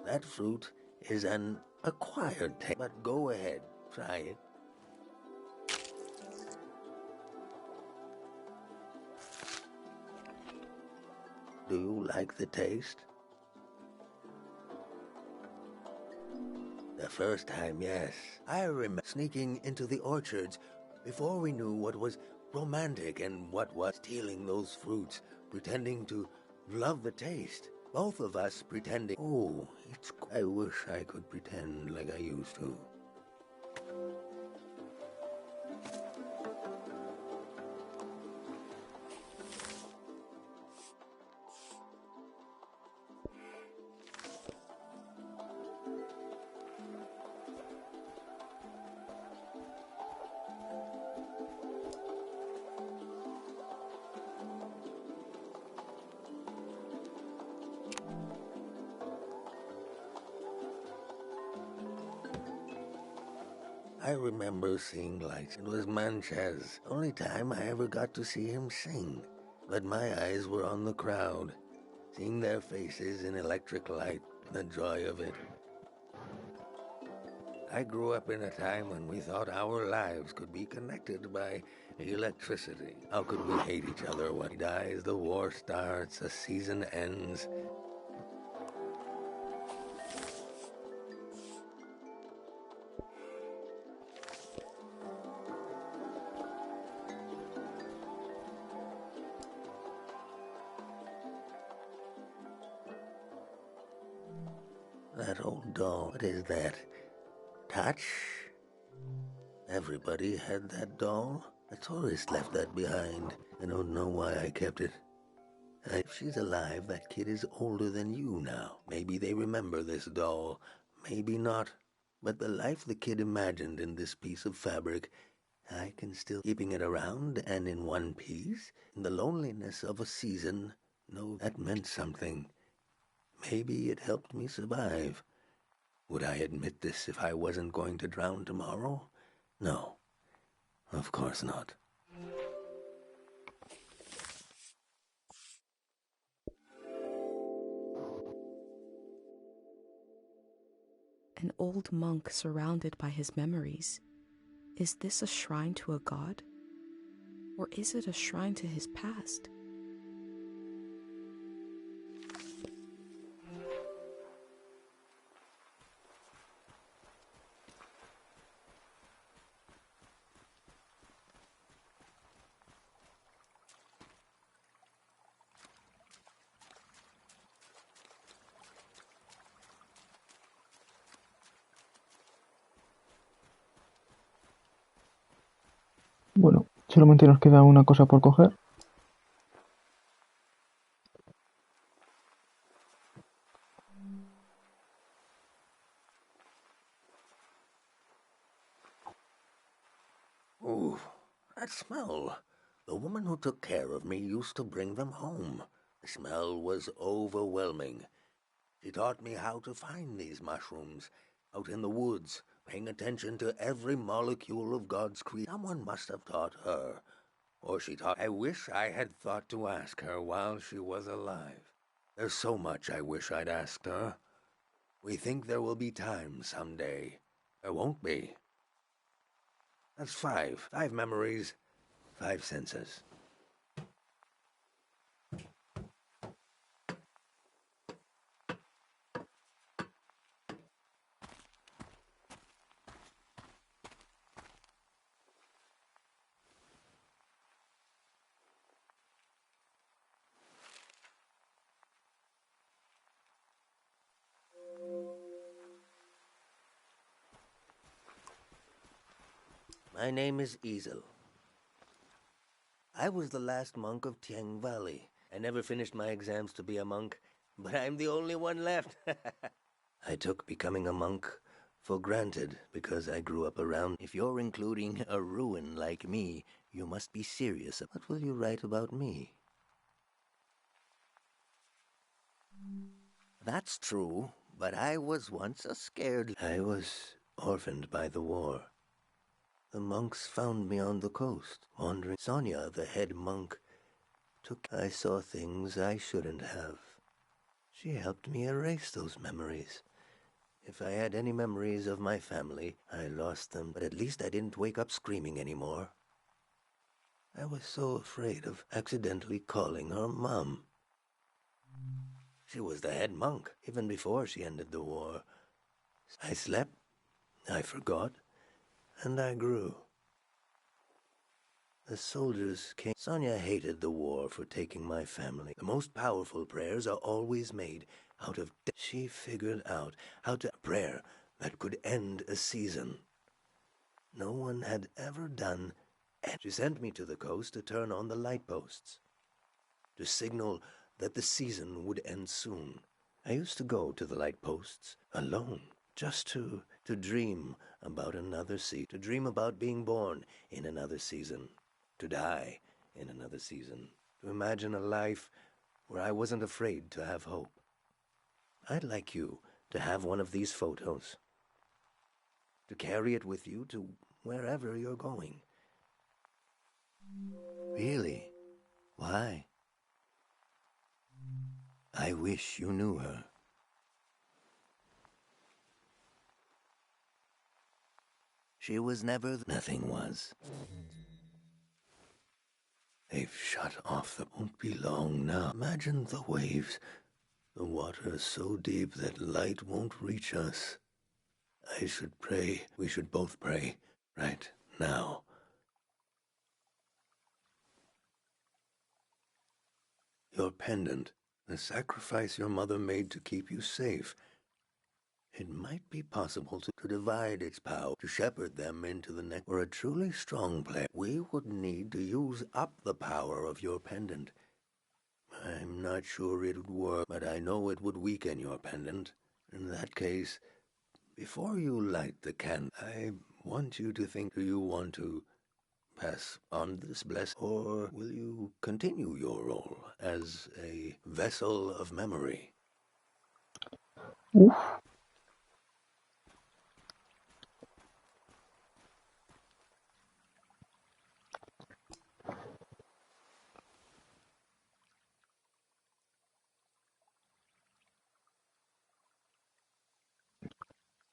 That fruit is an acquired taste. But go ahead, try it. Do you like the taste? The first time, yes. I remember sneaking into the orchards before we knew what was romantic and what was stealing those fruits, pretending to love the taste. Both of us pretending. Oh, I wish I could pretend like I used to. I remember seeing lights. It was Manches. Only time I ever got to see him sing. But my eyes were on the crowd, seeing their faces in electric light, the joy of it. I grew up in a time when we thought our lives could be connected by electricity. How could we hate each other when he dies, the war starts, a season ends? That old doll, what is that? Touch? Everybody had that doll. A tourist left that behind. I don't know why I kept it. If she's alive, that kid is older than you now. Maybe they remember this doll. Maybe not. But the life the kid imagined in this piece of fabric, I can still keeping it around and in one piece. In the loneliness of a season, no, that meant something. Maybe it helped me survive. Would I admit this if I wasn't going to drown tomorrow? No, of course not. An old monk surrounded by his memories. Is this a shrine to a god? Or is it a shrine to his past? Bueno, solamente nos queda una cosa por coger. Ooh, that smell. The woman who took care of me used to bring them home. The smell was overwhelming. She taught me how to find these mushrooms out in the woods, paying attention to every molecule of God's creation. Someone must have taught her. Or she taught. I wish I had thought to ask her while she was alive. There's so much I wish I'd asked her. We think there will be time someday. There won't be. That's 5. 5 memories, 5 senses. My name is Easel. I was the last monk of Tiang Valley. I never finished my exams to be a monk, but I'm the only one left. I took becoming a monk for granted because I grew up around. If you're including a ruin like me, you must be serious. What will you write about me? That's true, but I was once a scared. I was orphaned by the war. The monks found me on the coast, wandering. Sonia, the head monk, I saw things I shouldn't have. She helped me erase those memories. If I had any memories of my family, I lost them, but at least I didn't wake up screaming anymore. I was so afraid of accidentally calling her Mom. She was the head monk, even before she ended the war. I slept, I forgot, and I grew. The soldiers came. Sonia hated the war for taking my family. The most powerful prayers are always made out of death. She figured out how to a prayer that could end a season. No one had ever done it. She sent me to the coast to turn on the light posts, to signal that the season would end soon. I used to go to the light posts alone, just to dream about another season, to dream about being born in another season, to die in another season, to imagine a life where I wasn't afraid to have hope. I'd like you to have one of these photos, to carry it with you to wherever you're going. Really? Why? I wish you knew her. She was never... Nothing was. They've shut off the... Won't be long now. Imagine the waves. The water is so deep that light won't reach us. I should pray. We should both pray. Right now. Your pendant. The sacrifice your mother made to keep you safe. It might be possible to divide its power, to shepherd them into the next. For a truly strong player, we would need to use up the power of your pendant. I'm not sure it would work, but I know it would weaken your pendant. In that case, before you light the candle, I want you to think, do you want to pass on this blessing, or will you continue your role as a vessel of memory? Uf.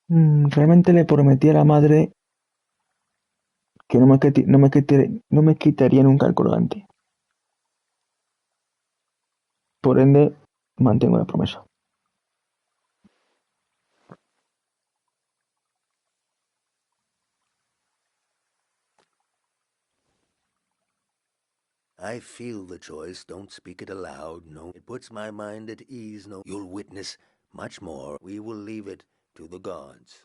Realmente le prometí a la madre que no me quitaría nunca el colgante. Por ende, mantengo la promesa. I feel the choice, don't speak it aloud, no. It puts my mind at ease, no. You'll witness much more. We will leave it to the gods.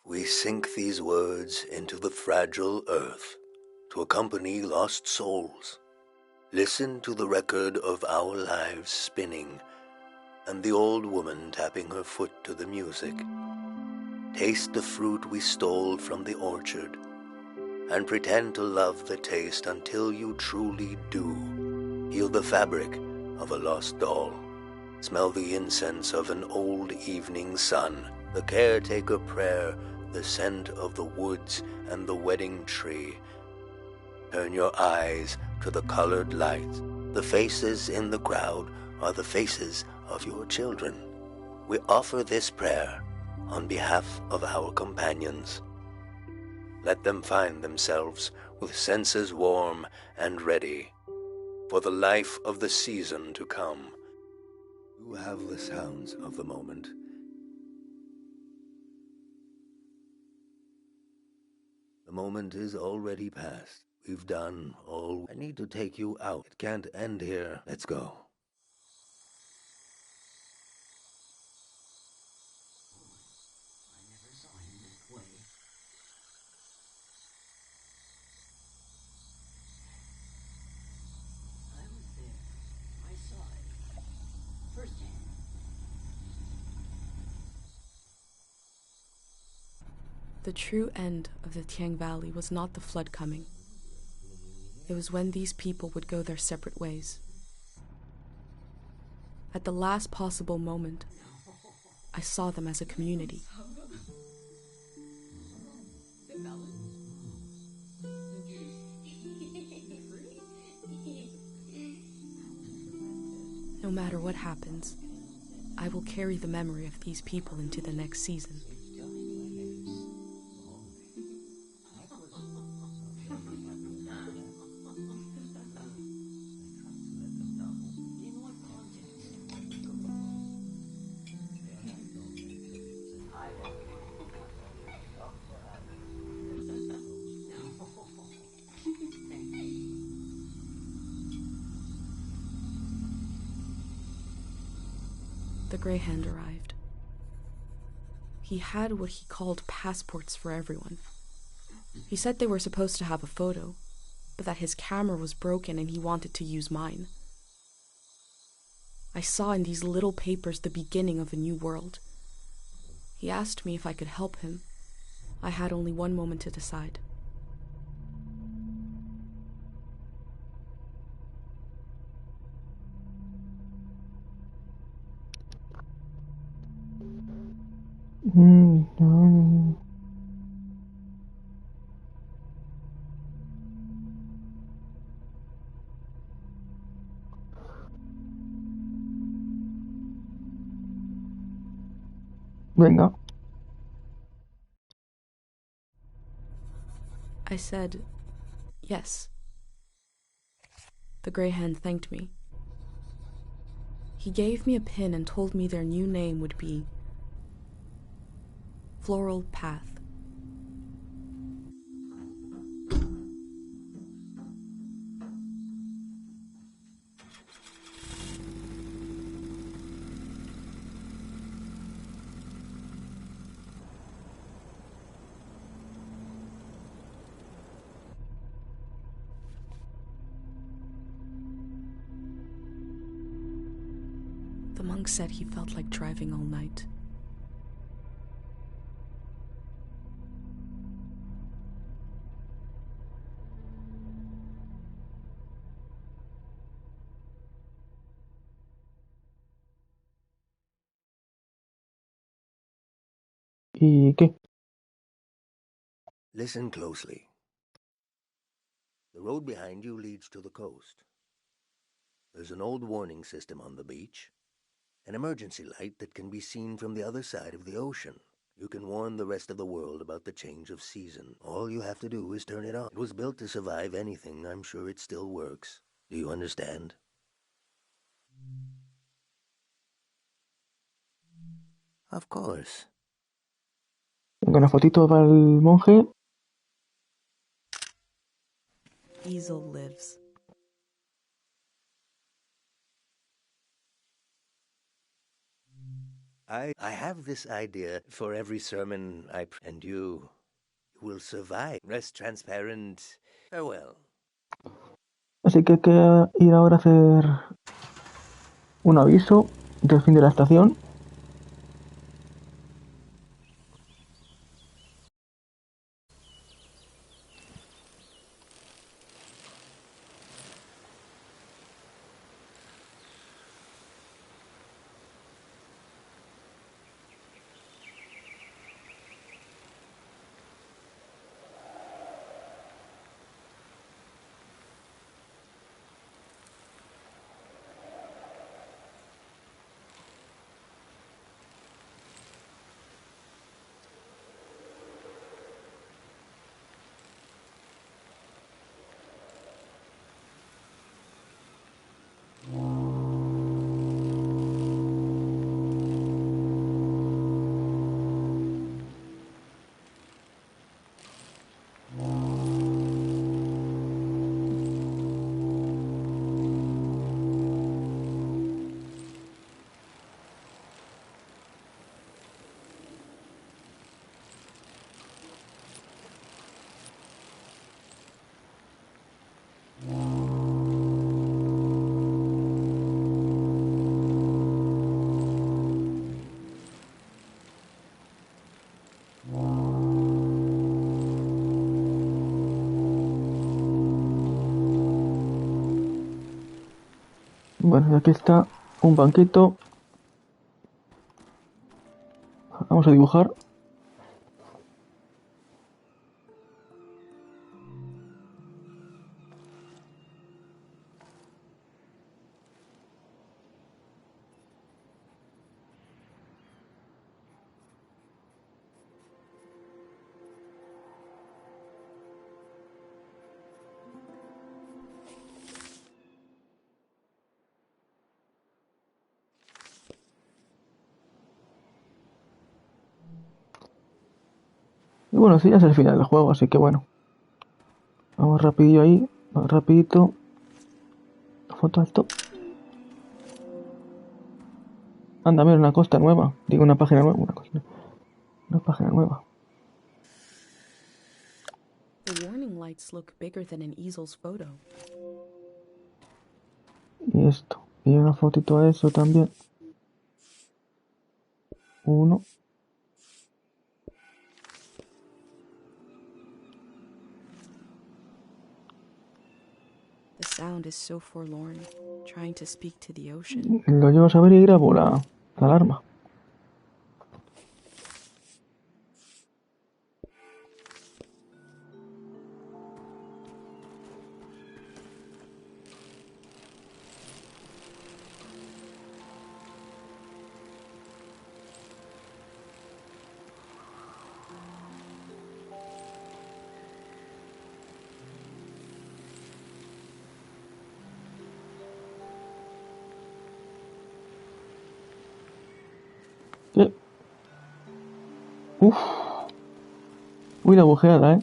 We sink these words into the fragile earth to accompany lost souls. Listen to the record of our lives spinning and the old woman tapping her foot to the music. Taste the fruit we stole from the orchard and pretend to love the taste until you truly do. Feel the fabric of a lost doll. Smell the incense of an old evening sun, the caretaker prayer, the scent of the woods and the wedding tree. Turn your eyes to the colored lights. The faces in the crowd are the faces of your children. We offer this prayer on behalf of our companions. Let them find themselves with senses warm and ready for the life of the season to come. You have the sounds of the moment. The moment is already past. We've done all. I need to take you out. It can't end here. Let's go. I never saw him that way. I was there. I saw it. Firsthand. The true end of the Tiang Valley was not the flood coming. It was when these people would go their separate ways. At the last possible moment, I saw them as a community, No matter what happens, I will carry the memory of these people into the next season. The Greyhound arrived. He had what he called passports for everyone. He said they were supposed to have a photo, but that his camera was broken and he wanted to use mine. I saw in these little papers the beginning of a new world. He asked me if I could help him. I had only one moment to decide. No. Venga. I said, yes. The Greyhound thanked me. He gave me a pin and told me their new name would be Floral Path. The monk said he felt like driving all night. ¿Y qué? Listen closely. The road behind you leads to the coast. There's an old warning system on the beach, an emergency light that can be seen from the other side of the ocean. You can warn the rest of the world about the change of season. All you have to do is turn it on. It was built to survive anything. I'm sure it still works. Do you understand? Of course. Venga, una fotito para el monje. Easel lives. I have this idea for every sermon and you will survive. Rest transparent. Farewell. Así que hay que ir ahora a hacer un aviso del fin de la estación. Bueno, aquí está un banquito. Vamos a dibujar. Y bueno, sí, ya es el final del juego, así que bueno. Vamos rapidillo ahí, rapidito. Foto alto. Anda, mira, una costa nueva. Digo, una página nueva, una página nueva. The warning lights look bigger than an easel's photo. Y esto. Y una fotito a eso también. Uno. The sound is so forlorn, trying to speak to the ocean. Lo llevo a saber y grabo la alarma. ¿Qué? Uf. Uy, la bujeada, ¿eh?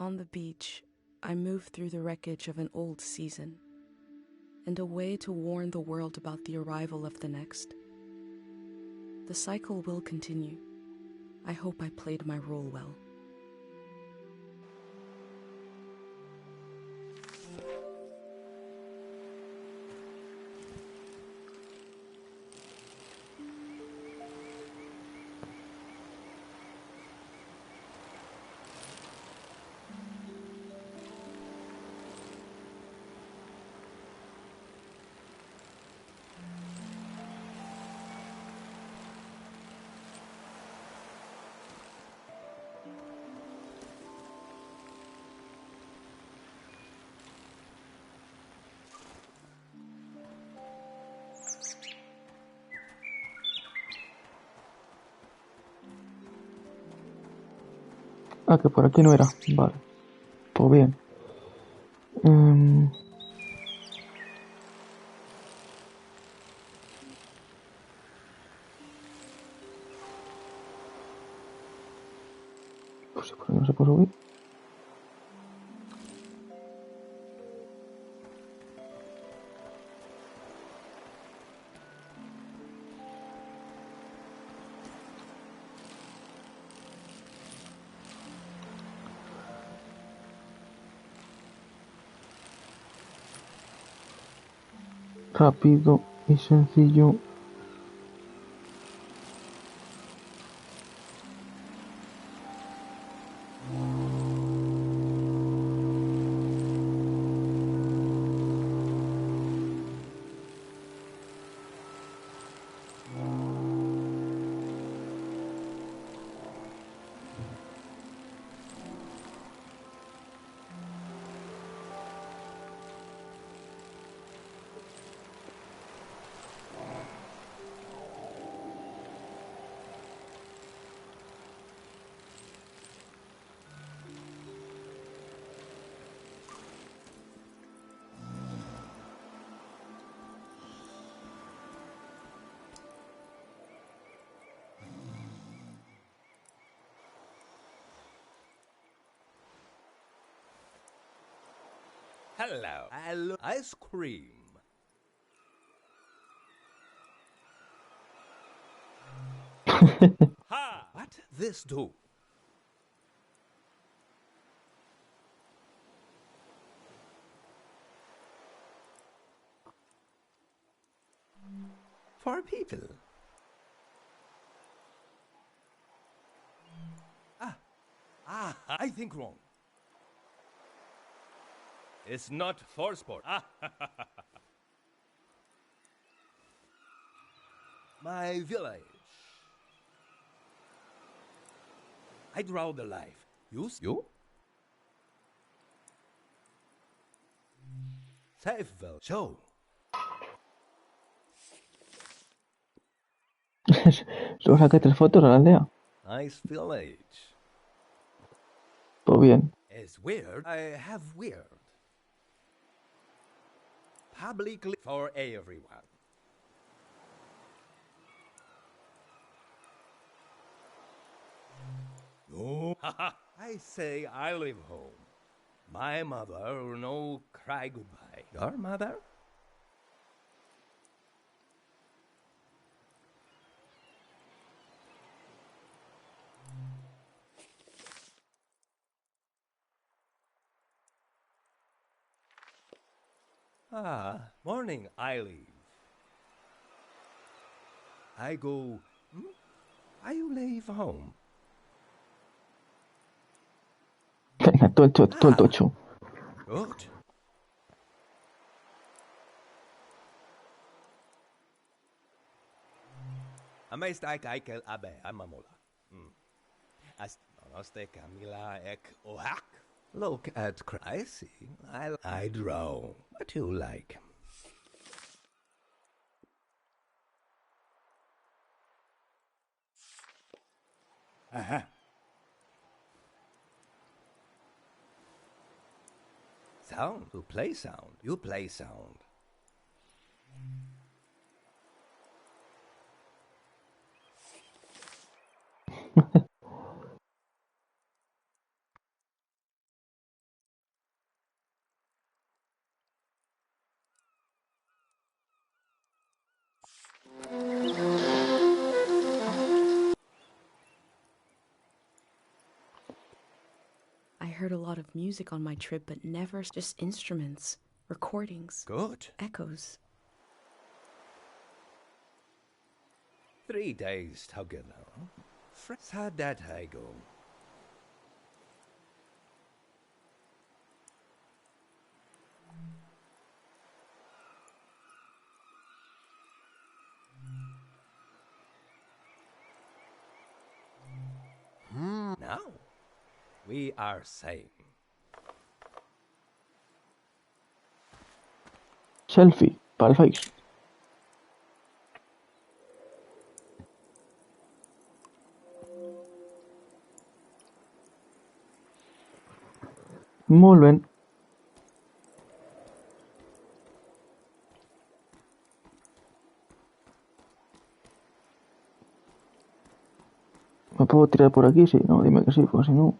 On the beach, I move through the wreckage of an old season, and a way to warn the world about the arrival of the next. The cycle will continue. I hope I played my role well. Ah, que por aquí no era. Vale. Pues bien. Pues sí, por aquí no se puede subir. Rápido y sencillo. Hello, ice cream. Ha! What this do? For people. I think wrong. It's not for sport. My village. I draw the life. You? Safe will show. Solo saqué 3 fotos a la aldea. Nice village. Pues bien. It's weird. I have weird. Publicly for everyone. No. I say I live home. My mother no cry goodbye. Your mother? Morning I leave. I go, I leave home. Venga, todo el tocho. Good. Amestai kaikel abe amamola. Aste Camila ek ohak. Look at Christ. I draw. What you like? Sound. You play sound. You play sound. I heard a lot of music on my trip, but never just instruments, recordings, Good. echoes. 3 days together. How that I go? Now we are same. Selfie, para el Face. Molt bé. ¿Me puedo tirar por aquí? Sí, no, dime que sí, porque si no...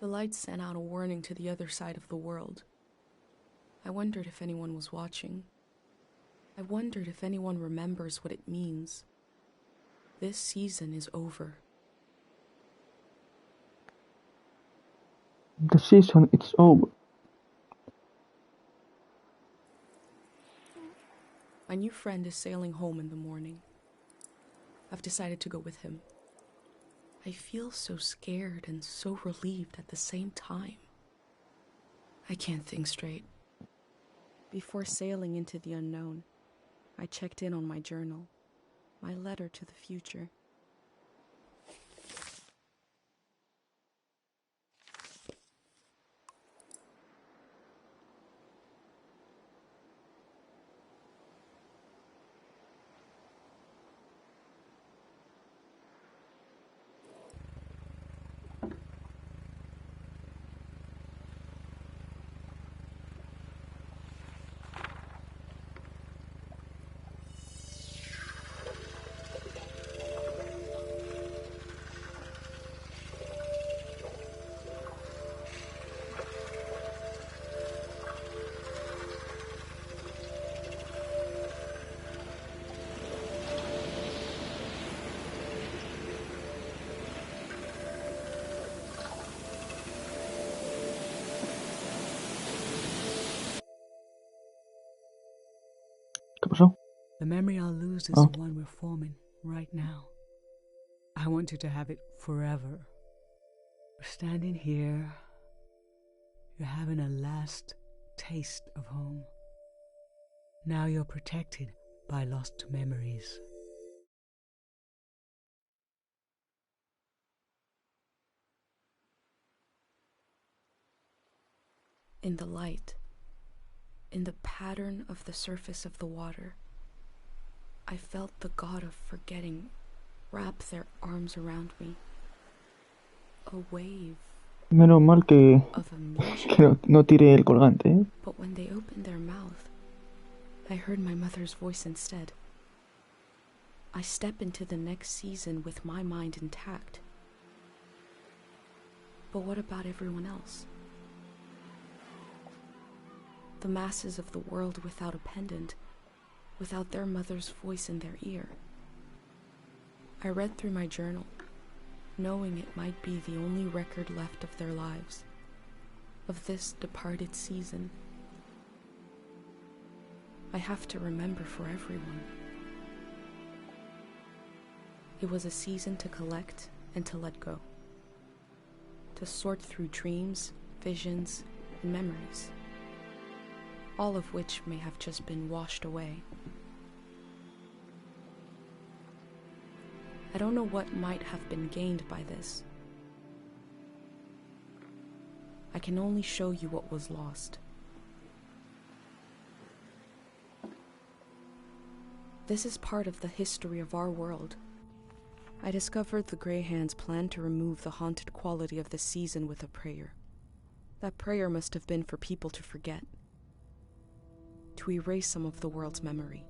The lights sent out a warning to the other side of the world. I wondered if anyone was watching. I wondered if anyone remembers what it means. This season is over. The season, it's over. My new friend is sailing home in the morning. I've decided to go with him. I feel so scared and so relieved at the same time. I can't think straight. Before sailing into the unknown, I checked in on my journal, my letter to the future. pasó? The memory I'll lose is Oh. the one we're forming right now. I want you to have it forever. We're standing here. You're having a last taste of home. Now you're protected by lost memories. In the light, in the pattern of the surface of the water, I felt the god of forgetting wrap their arms around me. A wave Menos mal que, of amnesia. que no tire el colgante, ¿eh? But when they opened their mouth, I heard my mother's voice instead. I step into the next season with my mind intact. But what about everyone else? The masses of the world without a pendant, without their mother's voice in their ear. I read through my journal, knowing it might be the only record left of their lives, of this departed season. I have to remember for everyone. It was a season to collect and to let go, to sort through dreams, visions, and memories, all of which may have just been washed away. I don't know what might have been gained by this. I can only show you what was lost. This is part of the history of our world. I discovered the Grey Hands planned to remove the haunted quality of the season with a prayer. That prayer must have been for people to forget, to erase some of the world's memory.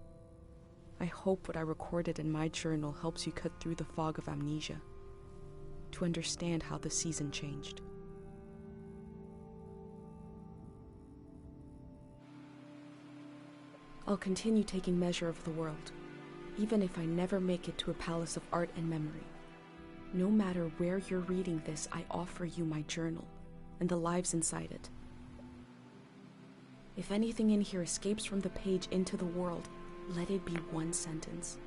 I hope what I recorded in my journal helps you cut through the fog of amnesia, to understand how the season changed. I'll continue taking measure of the world, even if I never make it to a palace of art and memory. No matter where you're reading this, I offer you my journal and the lives inside it. If anything in here escapes from the page into the world, let it be one sentence.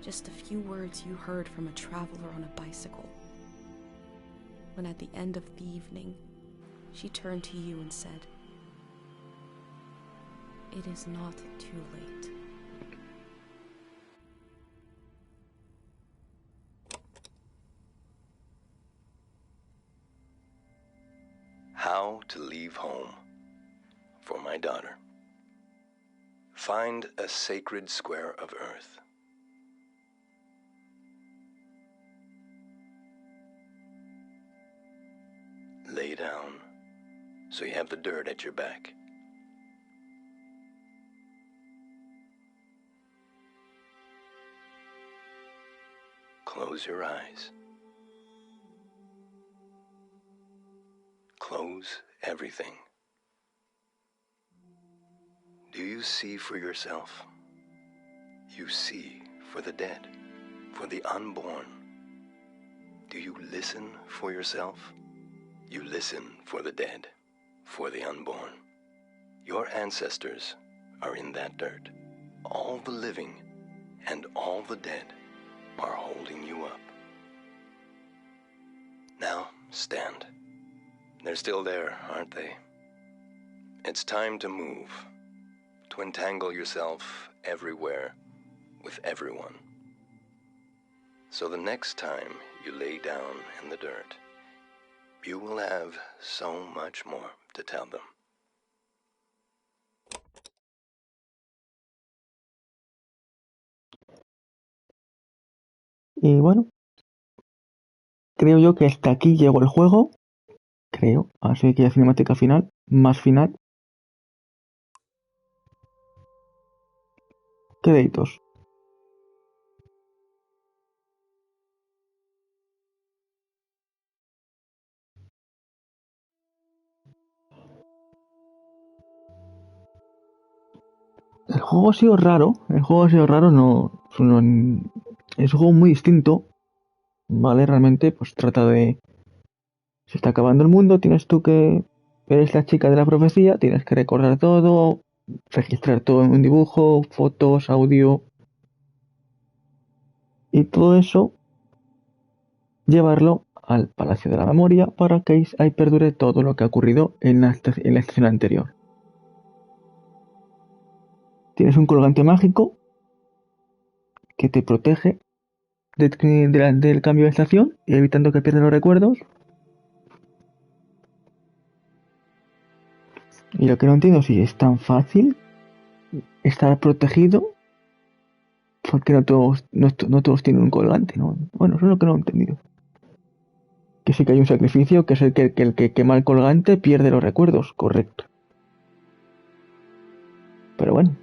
Just a few words you heard from a traveler on a bicycle, when at the end of the evening, she turned to you and said, "It is not too late." How to leave home for my daughter. Find a sacred square of earth. Lay down so you have the dirt at your back. Close your eyes. Close everything. Do you see for yourself? You see for the dead, for the unborn. Do you listen for yourself? You listen for the dead, for the unborn. Your ancestors are in that dirt. All the living and all the dead are holding you up. Now, stand. They're still there, aren't they? It's time to move, to entangle yourself everywhere with everyone. So the next time you lay down in the dirt, you will have so much more to tell them. Y bueno, creo yo que hasta aquí llegó el juego. Creo. Así que la cinemática final, más final. Créditos. El juego ha sido raro. Es un juego muy distinto. Vale, realmente, pues trata de. Se está acabando el mundo, tienes tú que. Eres la chica de la profecía, tienes que recordar todo. registrar todo en un dibujo, fotos, audio y todo eso llevarlo al Palacio de la Memoria para que ahí perdure todo lo que ha ocurrido en la estación anterior. Tienes un colgante mágico que te protege del cambio de estación, evitando que pierdas los recuerdos. Y lo que no entiendo es si es tan fácil estar protegido, porque no todos tienen un colgante, ¿no? Bueno, eso es lo que no he entendido. Que sí que hay un sacrificio, que es el que quema el colgante pierde los recuerdos, correcto. Pero bueno,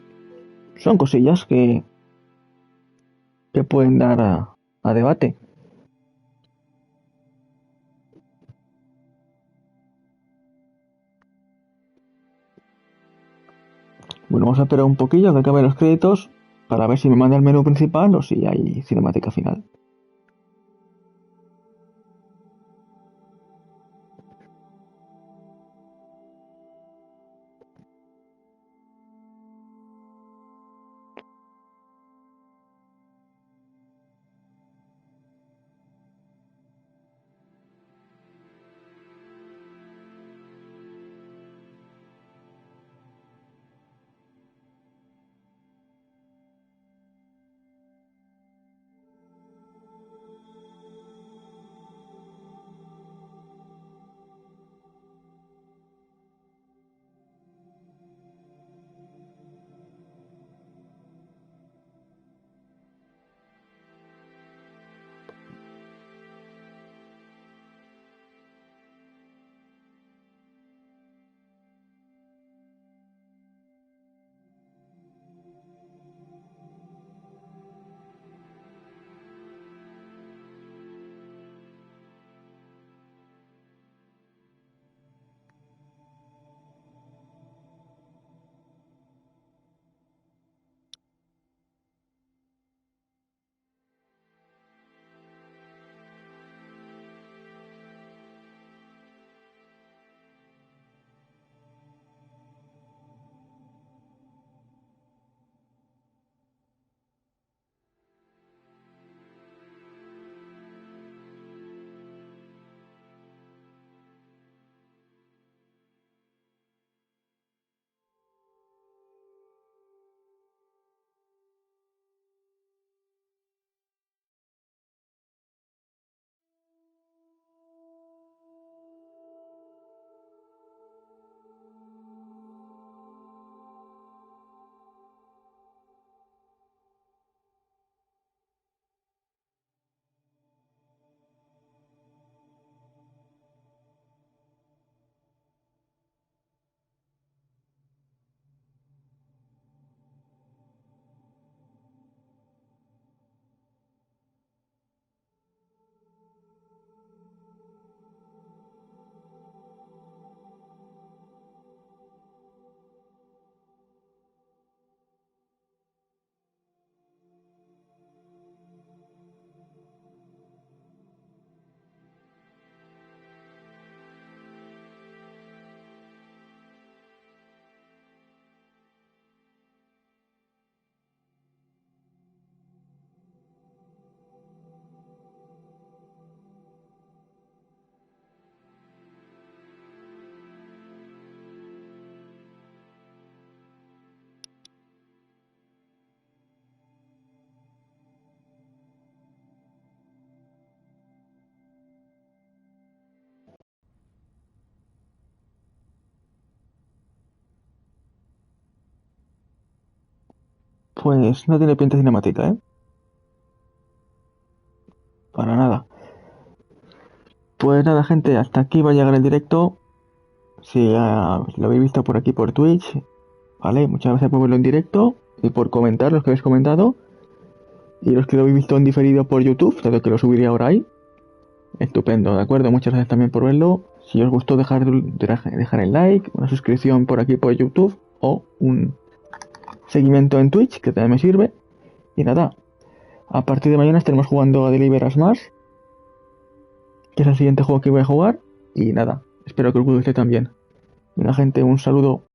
son cosillas que pueden dar a debate. Bueno, vamos a esperar un poquillo a que acaben los créditos para ver si me manda el menú principal o si hay cinemática final. Pues no tiene pinta cinemática, ¿eh? Para nada. Pues nada, gente, hasta aquí va a llegar el directo. Si lo habéis visto por aquí por Twitch, ¿vale? Muchas gracias por verlo en directo y por comentar los que habéis comentado. Y los que lo habéis visto en diferido por YouTube, dado que lo subiré ahora ahí. Estupendo, ¿de acuerdo? Muchas gracias también por verlo. Si os gustó, dejar el like, una suscripción por aquí por YouTube o un seguimiento en Twitch, que también me sirve. Y nada, a partir de mañana estaremos jugando a Deliver Smash, que es el siguiente juego que voy a jugar. Y nada, espero que os guste también. Bueno, gente, un saludo.